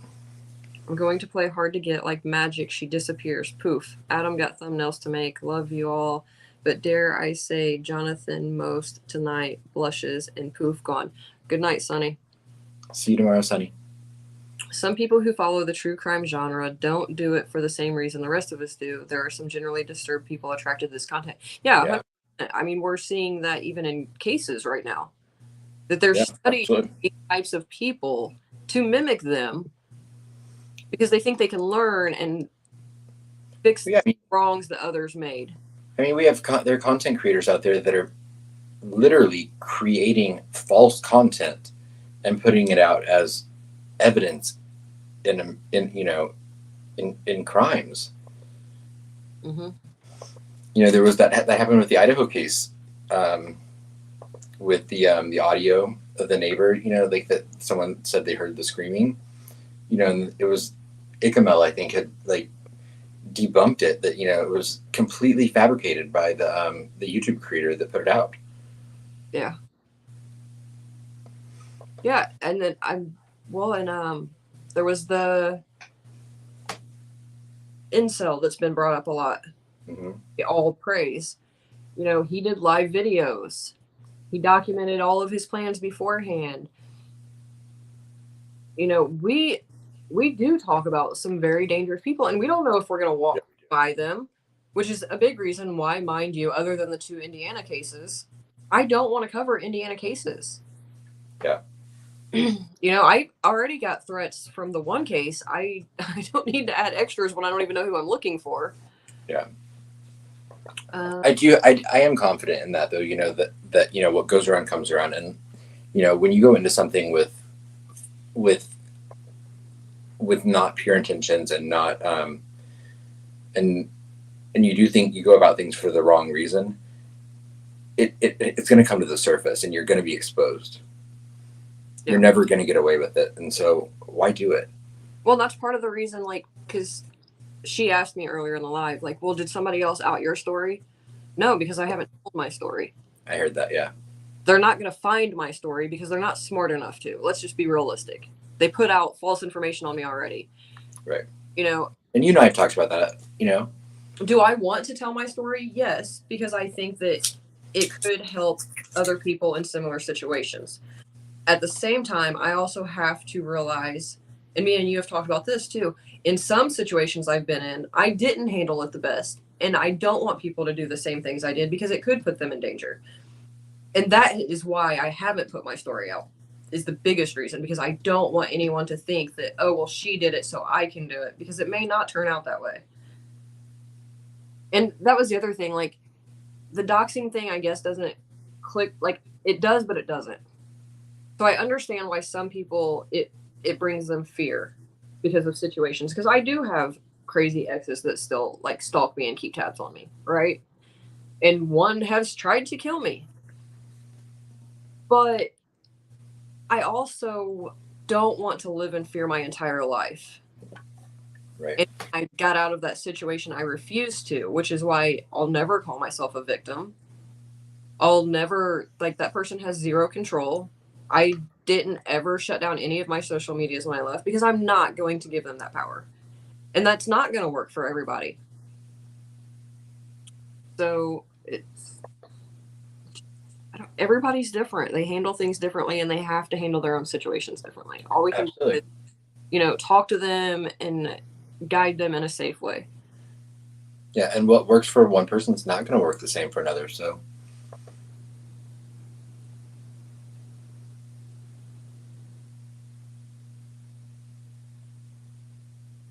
I'm going to play hard to get like magic. She disappears. Poof. Adam got thumbnails to make. Love you all. But dare I say, Jonathan most tonight blushes and poof gone. Good night, Sonny. See you tomorrow, Sonny. Some people who follow the true crime genre don't do it for the same reason the rest of us do. There are some generally disturbed people attracted to this content. Yeah. I mean, we're seeing that even in cases right now. That they're studying these types of people to mimic them because they think they can learn and fix the wrongs that others made. I mean, we have there are content creators out there that are literally creating false content and putting it out as evidence in crimes. Mm-hmm. You know, there was that happened with the Idaho case. With the audio of the neighbor, you know, like that someone said they heard the screaming, you know, and it was Icamel, I think, had like debunked it, that, you know, it was completely fabricated by the YouTube creator that put it out. Yeah. Yeah, and then there was the incel that's been brought up a lot. Mm-hmm. All praise. You know, he did live videos. He documented all of his plans beforehand. You know, we do talk about some very dangerous people, and we don't know if we're going to walk by them, which is a big reason why, mind you, other than the 2 Indiana cases, I don't want to cover Indiana cases. Yeah. You know, I already got threats from the one case. I don't need to add extras when I don't even know who I'm looking for. Yeah. I am confident in that, though, you know, that you know, what goes around comes around. And, you know, when you go into something with not pure intentions and not and you do think you go about things for the wrong reason, it's going to come to the surface and you're going to be exposed. Yeah. You're never going to get away with it. And so why do it? Well, that's part of the reason, like, because she asked me earlier in the live, like, well, did somebody else out your story? No, because I haven't told my story. I heard that, yeah. They're not going to find my story because they're not smart enough to. Let's just be realistic. They put out false information on me already. Right. You know. And you and I have talked about that, you know. Do I want to tell my story? Yes, because I think that it could help other people in similar situations. At the same time, I also have to realize, and me and you have talked about this too, in some situations I've been in, I didn't handle it the best. And I don't want people to do the same things I did because it could put them in danger. And that is why I haven't put my story out, is the biggest reason, because I don't want anyone to think that, oh, well, she did it, so I can do it, because it may not turn out that way. And that was the other thing, like, the doxing thing, I guess, doesn't click, like, it does, but it doesn't. So I understand why some people, it brings them fear because of situations, because I do have crazy exes that still, like, stalk me and keep tabs on me, right? And one has tried to kill me. But I also don't want to live in fear my entire life. Right. And I got out of that situation. I refused to, which is why I'll never call myself a victim. I'll never, like, that person has zero control. I didn't ever shut down any of my social medias when I left because I'm not going to give them that power. And that's not going to work for everybody. So everybody's different. They handle things differently and they have to handle their own situations differently. All we can do is, talk to them and guide them in a safe way. Yeah, and what works for one person is not going to work the same for another. So,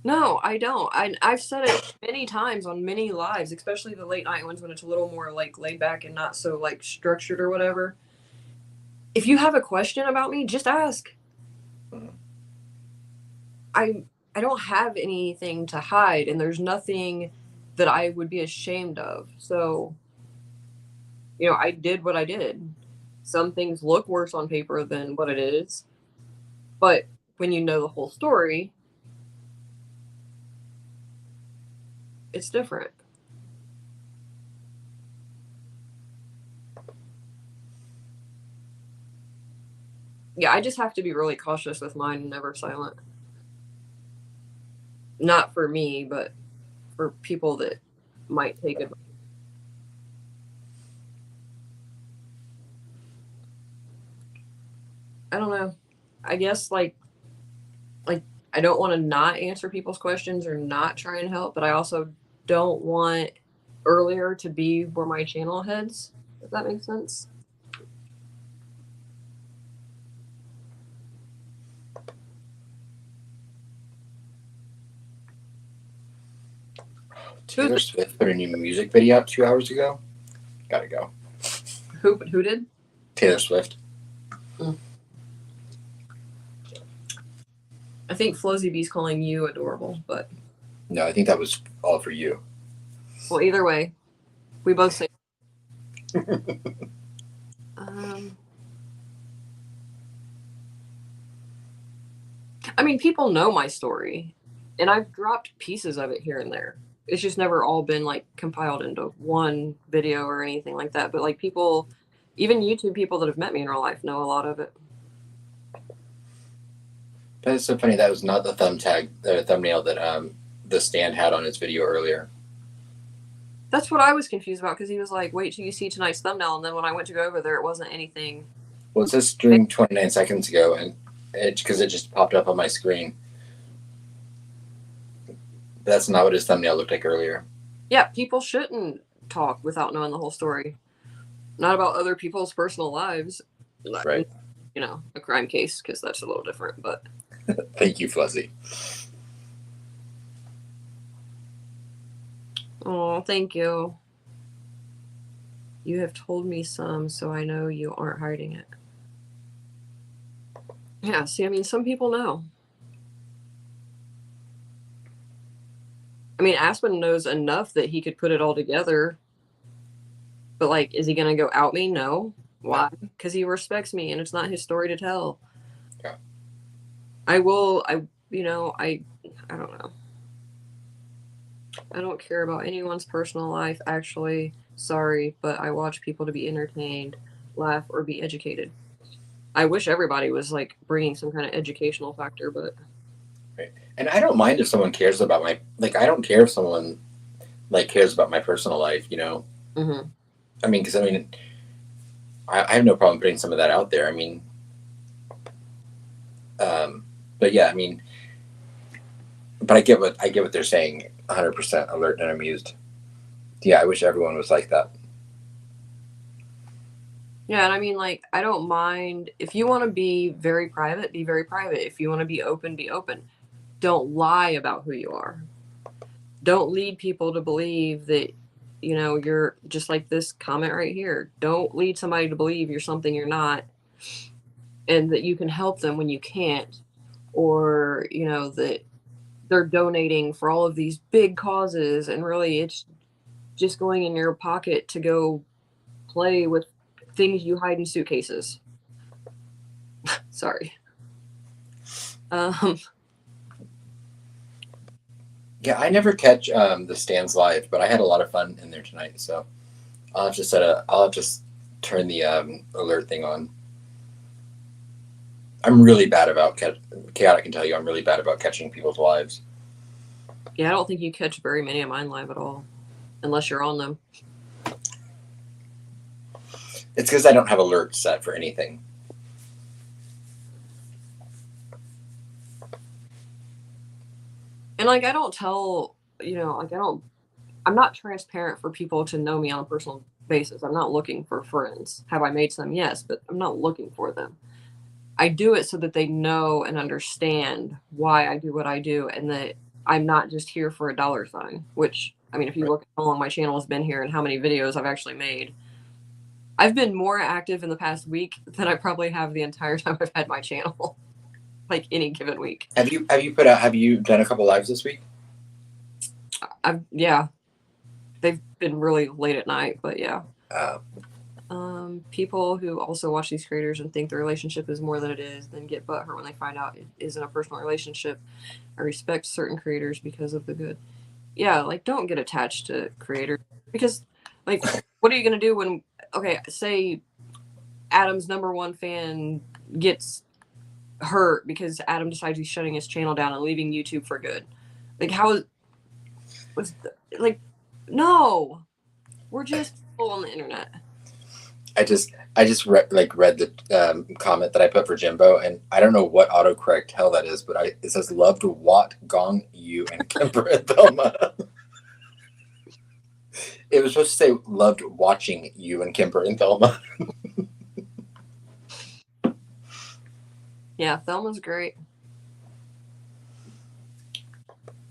no, I don't. I've said it many times on many lives, especially the late night ones when it's a little more like laid back and not so like structured or whatever. If you have a question about me, just ask. I don't have anything to hide, and there's nothing that I would be ashamed of. So, I did what I did. Some things look worse on paper than what it is, but when you know the whole story, it's different. Yeah, I just have to be really cautious with mine and never silent. Not for me, but for people that might take advice. I don't know. I guess like I don't want to not answer people's questions or not try and help, but I also don't want earlier to be where my channel heads, if that makes sense. Taylor Swift put a new music video out 2 hours ago. Gotta go. Who did? Taylor Swift. I think Flozzy B's calling you adorable, but No, I think that was all for you. well, either way, we both say. I mean, people know my story, and I've dropped pieces of it here and there. It's just never all been like compiled into one video or anything like that. But like people, even YouTube people that have met me in real life know a lot of it. But it's so funny that was not the thumbnail that the stand had on his video earlier. That's what I was confused about because he was like, "Wait till you see tonight's thumbnail," and then when I went to go over there, it wasn't anything. Well, it says streamed 29 seconds ago, and because it just popped up on my screen. That's not what his thumbnail looked like earlier. Yeah, people shouldn't talk without knowing the whole story. Not about other people's personal lives. Right. A crime case, because that's a little different, but. Thank you, Fuzzy. Oh, thank you. You have told me some, so I know you aren't hiding it. Yeah, see, I mean, some people know. I mean, Aspen knows enough that he could put it all together. But, like, is he going to go out me? No. Why? Because he respects me, and it's not his story to tell. Yeah. I don't know. I don't care about anyone's personal life, actually. Sorry, but I watch people to be entertained, laugh, or be educated. I wish everybody was, like, bringing some kind of educational factor, but... Right. And I don't mind if someone cares about my... Like, I don't care if someone, like, cares about my personal life, Mm-hmm. I mean, because, I have no problem putting some of that out there. I mean... but, yeah, I mean... But I get what they're saying, 100% alert and amused. Yeah, I wish everyone was like that. Yeah, and I mean, like, I don't mind. If you want to be very private, be very private. If you want to be open, be open. Don't lie about who you are. Don't lead people to believe that, you're just like this comment right here. Don't lead somebody to believe you're something you're not, and that you can help them when you can't, or, that they're donating for all of these big causes, and really it's just going in your pocket to go play with things you hide in suitcases. Sorry. Yeah, I never catch the stands live, but I had a lot of fun in there tonight. So I'll have to I'll have to turn the alert thing on. I'm really bad about Chaotic can tell you I'm really bad about catching people's lives. Yeah, I don't think you catch very many of mine live at all, unless you're on them. It's because I don't have alerts set for anything. And like, I don't tell, like I'm not transparent for people to know me on a personal basis. I'm not looking for friends. Have I made some? Yes, but I'm not looking for them. I do it so that they know and understand why I do what I do, and that I'm not just here for a dollar sign, which, I mean, if you look at how long my channel has been here and how many videos I've actually made, I've been more active in the past week than I probably have the entire time I've had my channel, like any given week. Have you done a couple lives this week? Yeah, they've been really late at night, but yeah. Uh, People who also watch these creators and think the relationship is more than it is, then get butthurt when they find out it isn't a personal relationship. I respect certain creators because of the good. Yeah, like, don't get attached to creators, because, like, what are you going to do when, okay, say Adam's #1 fan gets hurt because Adam decides he's shutting his channel down and leaving YouTube for good. Like, no, we're just people on the internet. I just read the comment that I put for Jimbo, and I don't know what autocorrect hell that is, but it says loved Watt, Gong, you, and Kemper and Thelma. It was supposed to say loved watching you and Kemper and Thelma. Yeah, Thelma's great.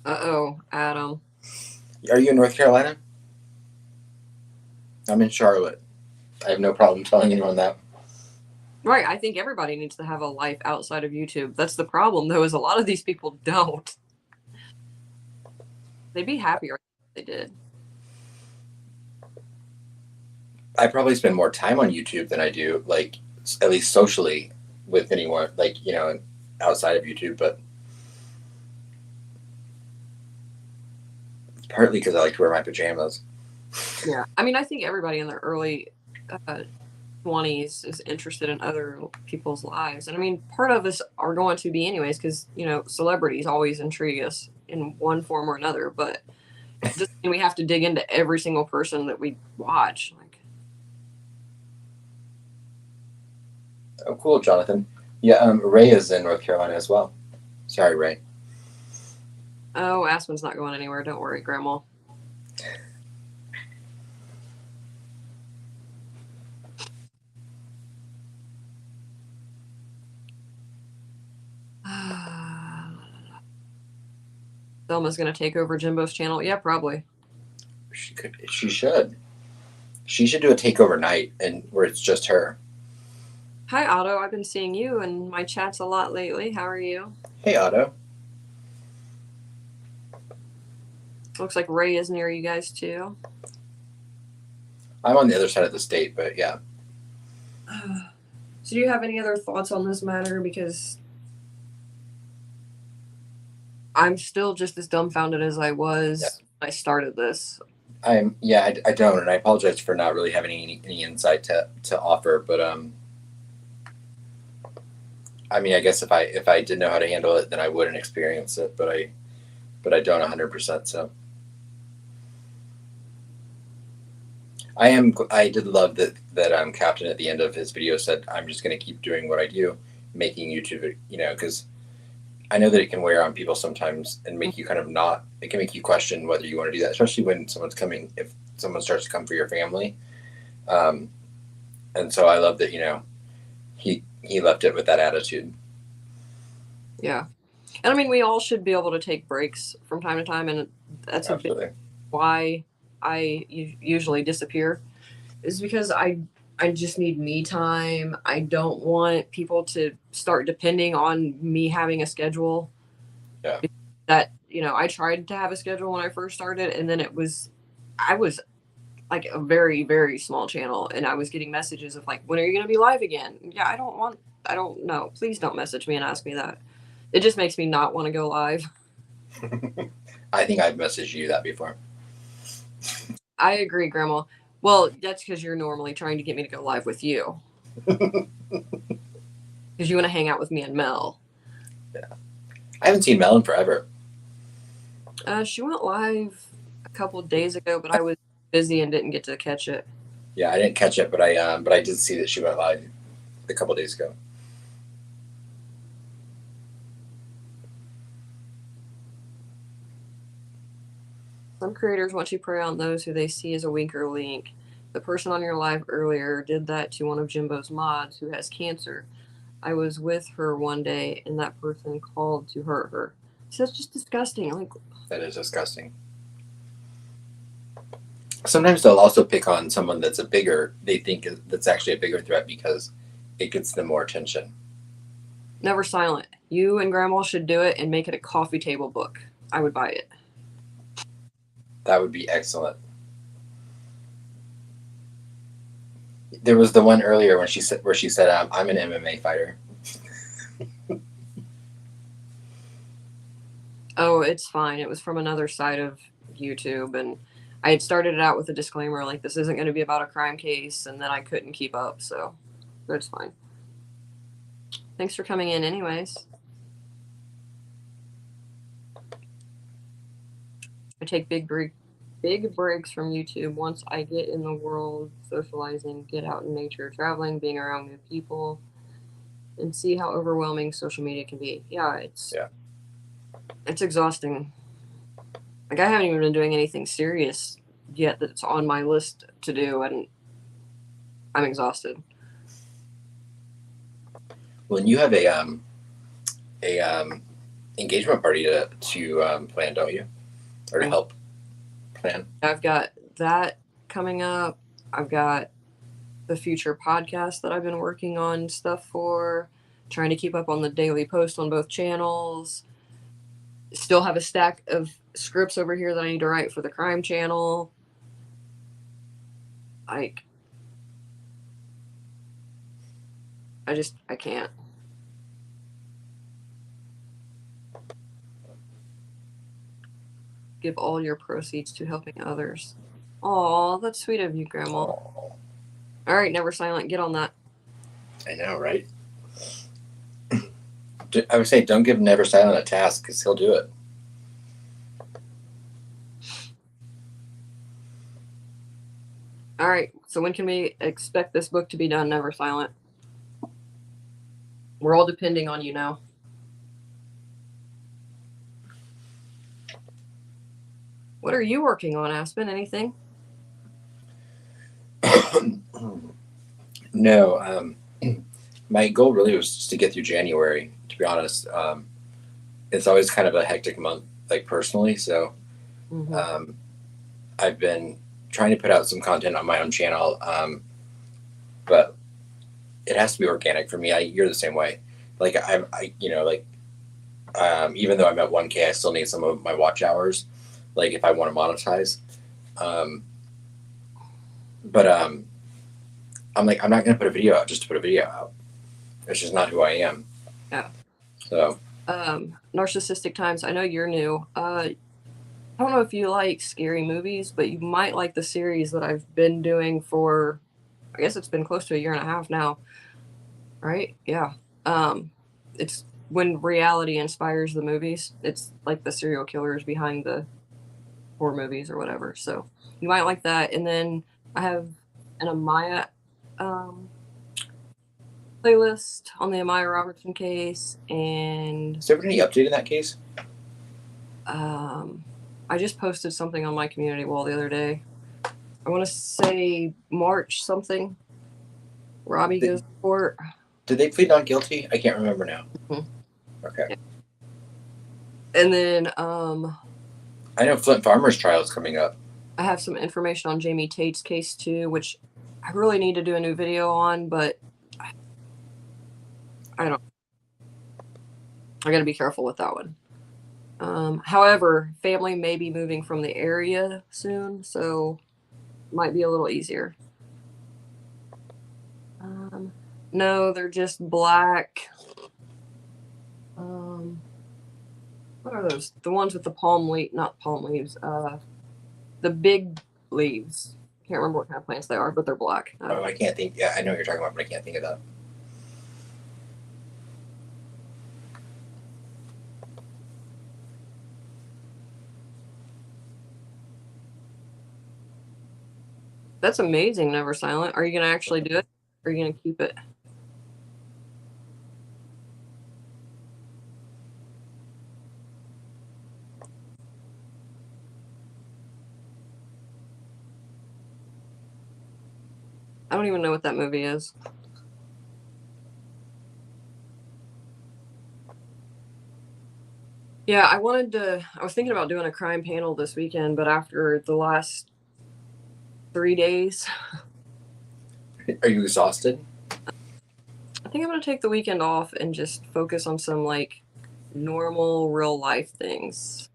Uh-oh, Adam. Are you in North Carolina? I'm in Charlotte. I have no problem telling anyone that. Right, I think everybody needs to have a life outside of YouTube. That's the problem, though, is a lot of these people don't. They'd be happier if they did. I probably spend more time on YouTube than I do, like, at least socially, with anyone, like, outside of YouTube, but it's partly because I like to wear my pajamas. Yeah, I mean, I think everybody in their early 20s is interested in other people's lives. And I mean, part of us are going to be anyways, because, celebrities always intrigue us in one form or another, but just we have to dig into every single person that we watch. Like, oh, cool, Jonathan. Yeah, Ray is in North Carolina as well. Sorry, Ray. oh, Aspen's not going anywhere. Don't worry, Grandma. Thelma's going to take over Jimbo's channel. Yeah, probably. She should. She should do a takeover night and where it's just her. Hi, Otto. I've been seeing you in my chats a lot lately. How are you? Hey, Otto. Looks like Ray is near you guys, too. I'm on the other side of the state, but yeah. So do you have any other thoughts on this matter? Because I'm still just as dumbfounded as I was when I started this. I don't, and I apologize for not really having any insight to offer, but I mean, I guess if I did know how to handle it, then I wouldn't experience it, but I don't 100%. So I did love that Captain at the end of his video said, I'm just going to keep doing what I do, making YouTube, because I know that it can wear on people sometimes and make you it can make you question whether you want to do that, especially when if someone starts to come for your family. And so I love that, he left it with that attitude. Yeah. And I mean, we all should be able to take breaks from time to time. And that's Absolutely. why I usually disappear, is because I just need me time. I don't want people to start depending on me having a schedule. Yeah. That, I tried to have a schedule when I first started, and then I was like a very, very small channel, and I was getting messages of like, when are you going to be live again? Yeah, I don't know. Please don't message me and ask me that. It just makes me not want to go live. I think I've messaged you that before. I agree, Grandma. Well, that's because you're normally trying to get me to go live with you. Because you want to hang out with me and Mel. Yeah. I haven't seen Mel in forever. She went live a couple of days ago, but I was busy and didn't get to catch it. Yeah, I didn't catch it, but I did see that she went live a couple days ago. Some creators want to prey on those who they see as a weaker link. The person on your live earlier did that to one of Jimbo's mods who has cancer. I was with her one day and that person called to hurt her. So that's just disgusting. Like, that is disgusting. Sometimes they'll also pick on someone that's they think that's actually a bigger threat because it gets them more attention. Never Silent. You and Grandma should do it and make it a coffee table book. I would buy it. That would be excellent. There was the one earlier where she said, "I'm an MMA fighter." Oh, it's fine. It was from another side of YouTube, and I had started it out with a disclaimer like this isn't going to be about a crime case, and then I couldn't keep up, so it's fine. Thanks for coming in, anyways. I take big breaks from YouTube once I get in the world, socializing, get out in nature, traveling, being around new people, and see how overwhelming social media can be. Yeah, it's exhausting. Like, I haven't even been doing anything serious yet that's on my list to do, and I'm exhausted. When you have a engagement party to plan, don't you, or to help plan? I've got that coming up. I've got the future podcast that I've been working on stuff for, trying to keep up on the daily post on both channels. Still have a stack of scripts over here that I need to write for the crime channel. Like, I can't. Give all your proceeds to helping others. Aw, that's sweet of you, Grandma. Aww. All right, Never Silent, get on that. I know, right? I would say don't give Never Silent a task because he'll do it. All right, so when can we expect this book to be done, Never Silent? We're all depending on you now. What are you working on, Aspen? Anything? No, my goal really was just to get through January, to be honest. It's always kind of a hectic month, like personally. So I've been trying to put out some content on my own channel, but it has to be organic for me. You're the same way. Like even though I'm at 1K, I still need some of my watch hours. Like if I want to monetize, but I'm like, I'm not going to put a video out just to put a video out. It's just not who I am. Yeah. So. Narcissistic Times. I know you're new. I don't know if you like scary movies, but you might like the series that I've been doing for, I guess it's been close to 1.5 years now. Right? Yeah. It's when reality inspires the movies. It's like the serial killers behind the horror movies or whatever. So you might like that. And then I have an Amaya playlist on the Amaya Robertson case. And is there any update in that case? I just posted something on my community wall the other day. I want to say March something. Robbie goes to court. Did they plead not guilty? I can't remember now. Mm-hmm. Okay. Yeah. And then I know Flint Farmer's trial is coming up. I have some information on Jamie Tate's case too, which I really need to do a new video on, but I gotta be careful with that one. However, family may be moving from the area soon, so might be a little easier. No, they're just black. What are those? The ones with the palm leaf, not palm leaves. The big leaves. Can't remember what kind of plants they are, but they're black. Oh, I can't think. Yeah, I know what you're talking about, but I can't think of that. That's amazing, Never Silent. Are you going to actually do it? Or are you going to keep it? I don't even know what that movie is. Yeah, I was thinking about doing a crime panel this weekend, but after the last 3 days, Are you exhausted? I think I'm going to take the weekend off and just focus on some like normal real life things.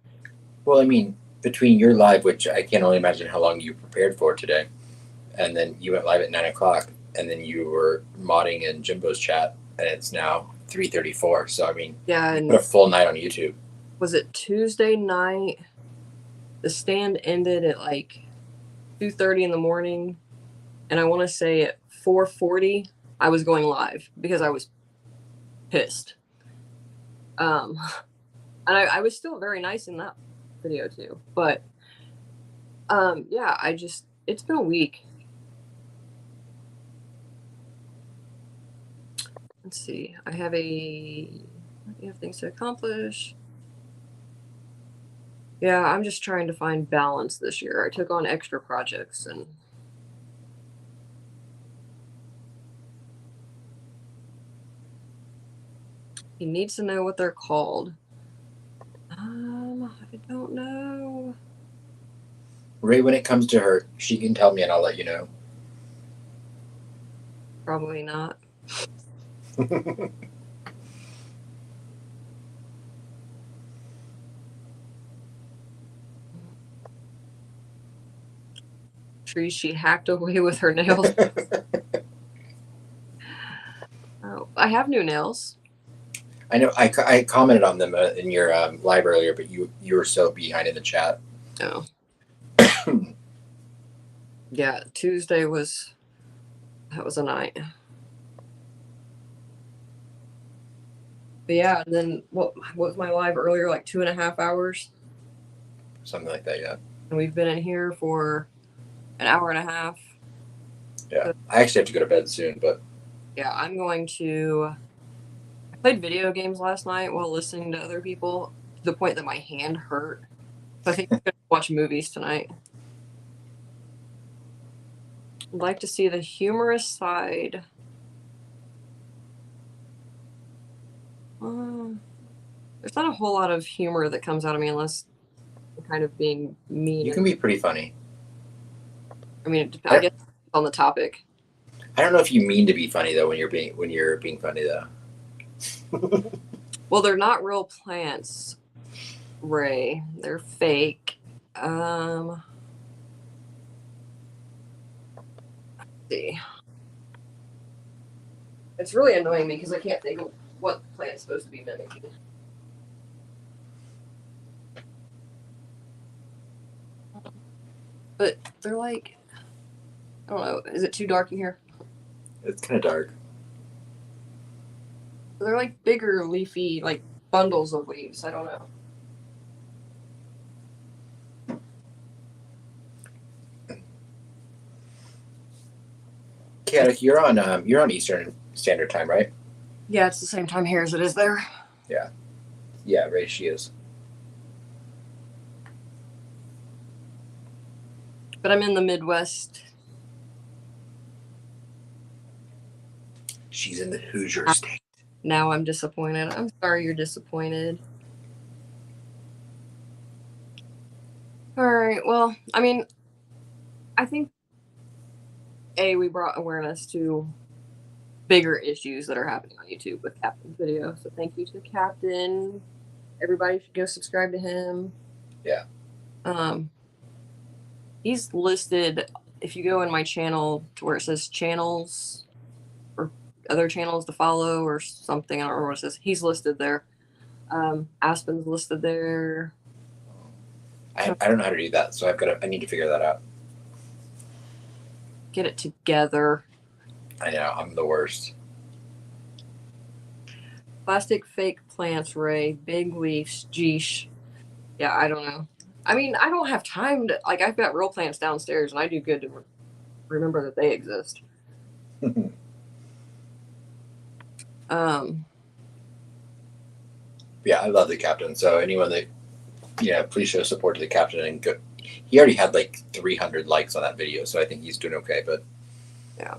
Well, I mean, between your live, which I can only imagine how long you prepared for today, and then you went live at 9:00, and then you were modding in Jimbo's chat, and it's now 3:34. So I mean, Yeah, you and put a full night on YouTube. was it Tuesday night? The stand ended at like 2:30 in the morning, and I want to say at 4:40 I was going live because I was pissed. And I was still very nice in that video too, but yeah, it's been a week. Let's see. I have things to accomplish. Yeah, I'm just trying to find balance this year. I took on extra projects and he needs to know what they're called. I don't know. Ray, when it comes to her, she can tell me and I'll let you know. Probably not. Trees she hacked away with her nails. Oh, I have new nails. I know I commented on them in your live earlier, but you were so behind in the chat. Oh. Yeah, Tuesday was a night. But yeah, and then what was my live earlier, like 2.5 hours? Something like that, yeah. And we've been in here for an hour and a half. Yeah. So, I actually have to go to bed soon, but yeah, I played video games last night while listening to other people to the point that my hand hurt. So I think I'm gonna watch movies tonight. I'd like to see the humorous side. There's not a whole lot of humor that comes out of me unless I'm kind of being mean. you can be pretty funny. I mean, I guess it's on the topic. I don't know if you mean to be funny though when you're being funny though. Well, they're not real plants, Ray. They're fake. Let's see. It's really annoying me because I can't think of what the plant's supposed to be mimicking. But they're like, I don't know. Is it too dark in here? It's kind of dark. They're like bigger, leafy, like bundles of leaves. I don't know. Yeah, you're on Eastern Standard Time, right? Yeah, it's the same time here as it is there. Yeah, Ray, she is. But I'm in the Midwest. She's in the Hoosier state. Now I'm disappointed. I'm sorry you're disappointed. All right. Well, I mean, I think we brought awareness to bigger issues that are happening on YouTube with Captain's video. So thank you to Captain. Everybody should go subscribe to him. Yeah. He's listed, if you go in my channel to where it says channels or other channels to follow or something, I don't remember what it says. He's listed there. Aspen's listed there. I don't know how to do that, so I need to figure that out. Get it together. I know, I'm the worst. Plastic fake plants, Ray. Big leaves, geesh. Yeah, I don't know. I mean, I don't have time to, like, I've got real plants downstairs, and I do good to remember that they exist. Yeah, I love the captain. So anyone that, please show support to the captain and go. He already had like 300 likes on that video, so I think he's doing okay. But yeah,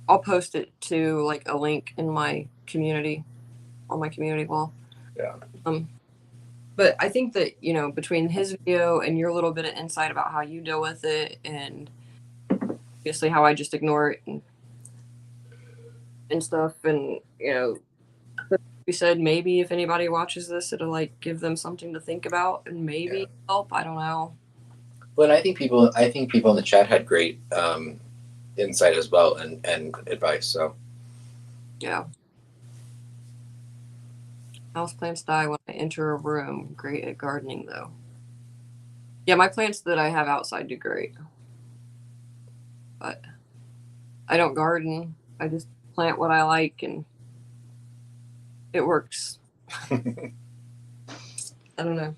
I'll post it to like a link in my community, on my community wall. Yeah. But I think that, between his video and your little bit of insight about how you deal with it, and obviously how I just ignore it and stuff, and we said maybe if anybody watches this, it'll like give them something to think about and maybe help. I don't know. Well, I think people in the chat had great insight as well and advice. So Yeah. Houseplants die when I enter a room. Great at gardening though. Yeah, my plants that I have outside do great. But I don't garden. I just plant what I like and it works. I don't know.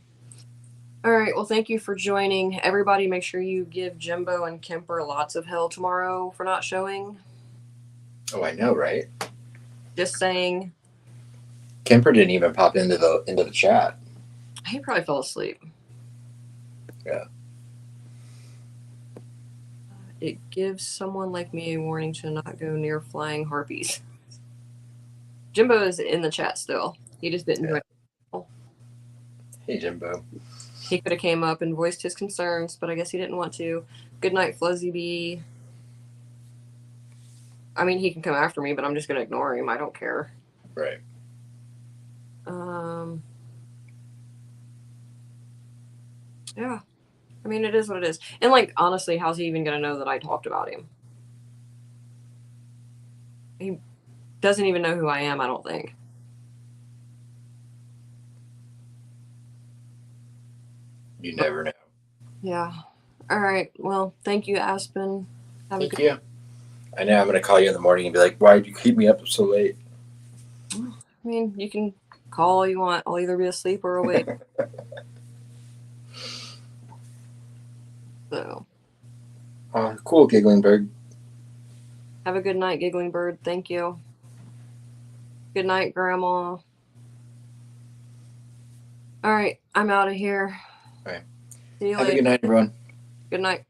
All right. Well, thank you for joining. Everybody, make sure you give Jimbo and Kemper lots of hell tomorrow for not showing. Oh, I know, right? Just saying. Kemper didn't even pop into the chat. He probably fell asleep. Yeah. It gives someone like me a warning to not go near flying harpies. Jimbo is in the chat still. He just didn't join. Hey, Jimbo. He could have came up and voiced his concerns, but I guess he didn't want to. Good night, Fuzzy Bee. I mean, he can come after me, but I'm just going to ignore him. I don't care. Right. Yeah. I mean, it is what it is. And, like, honestly, how's he even going to know that I talked about him? He doesn't even know who I am, I don't think. You never know. Yeah. All right. Well, thank you, Aspen. Thank you. I know I'm going to call you in the morning and be like, why did you keep me up so late? I mean, you can call all you want. I'll either be asleep or awake. So. Cool, Giggling Bird. Have a good night, Giggling Bird. Thank you. Good night, Grandma. All right. I'm out of here. All right. See you Have later. a good night, everyone. Good night.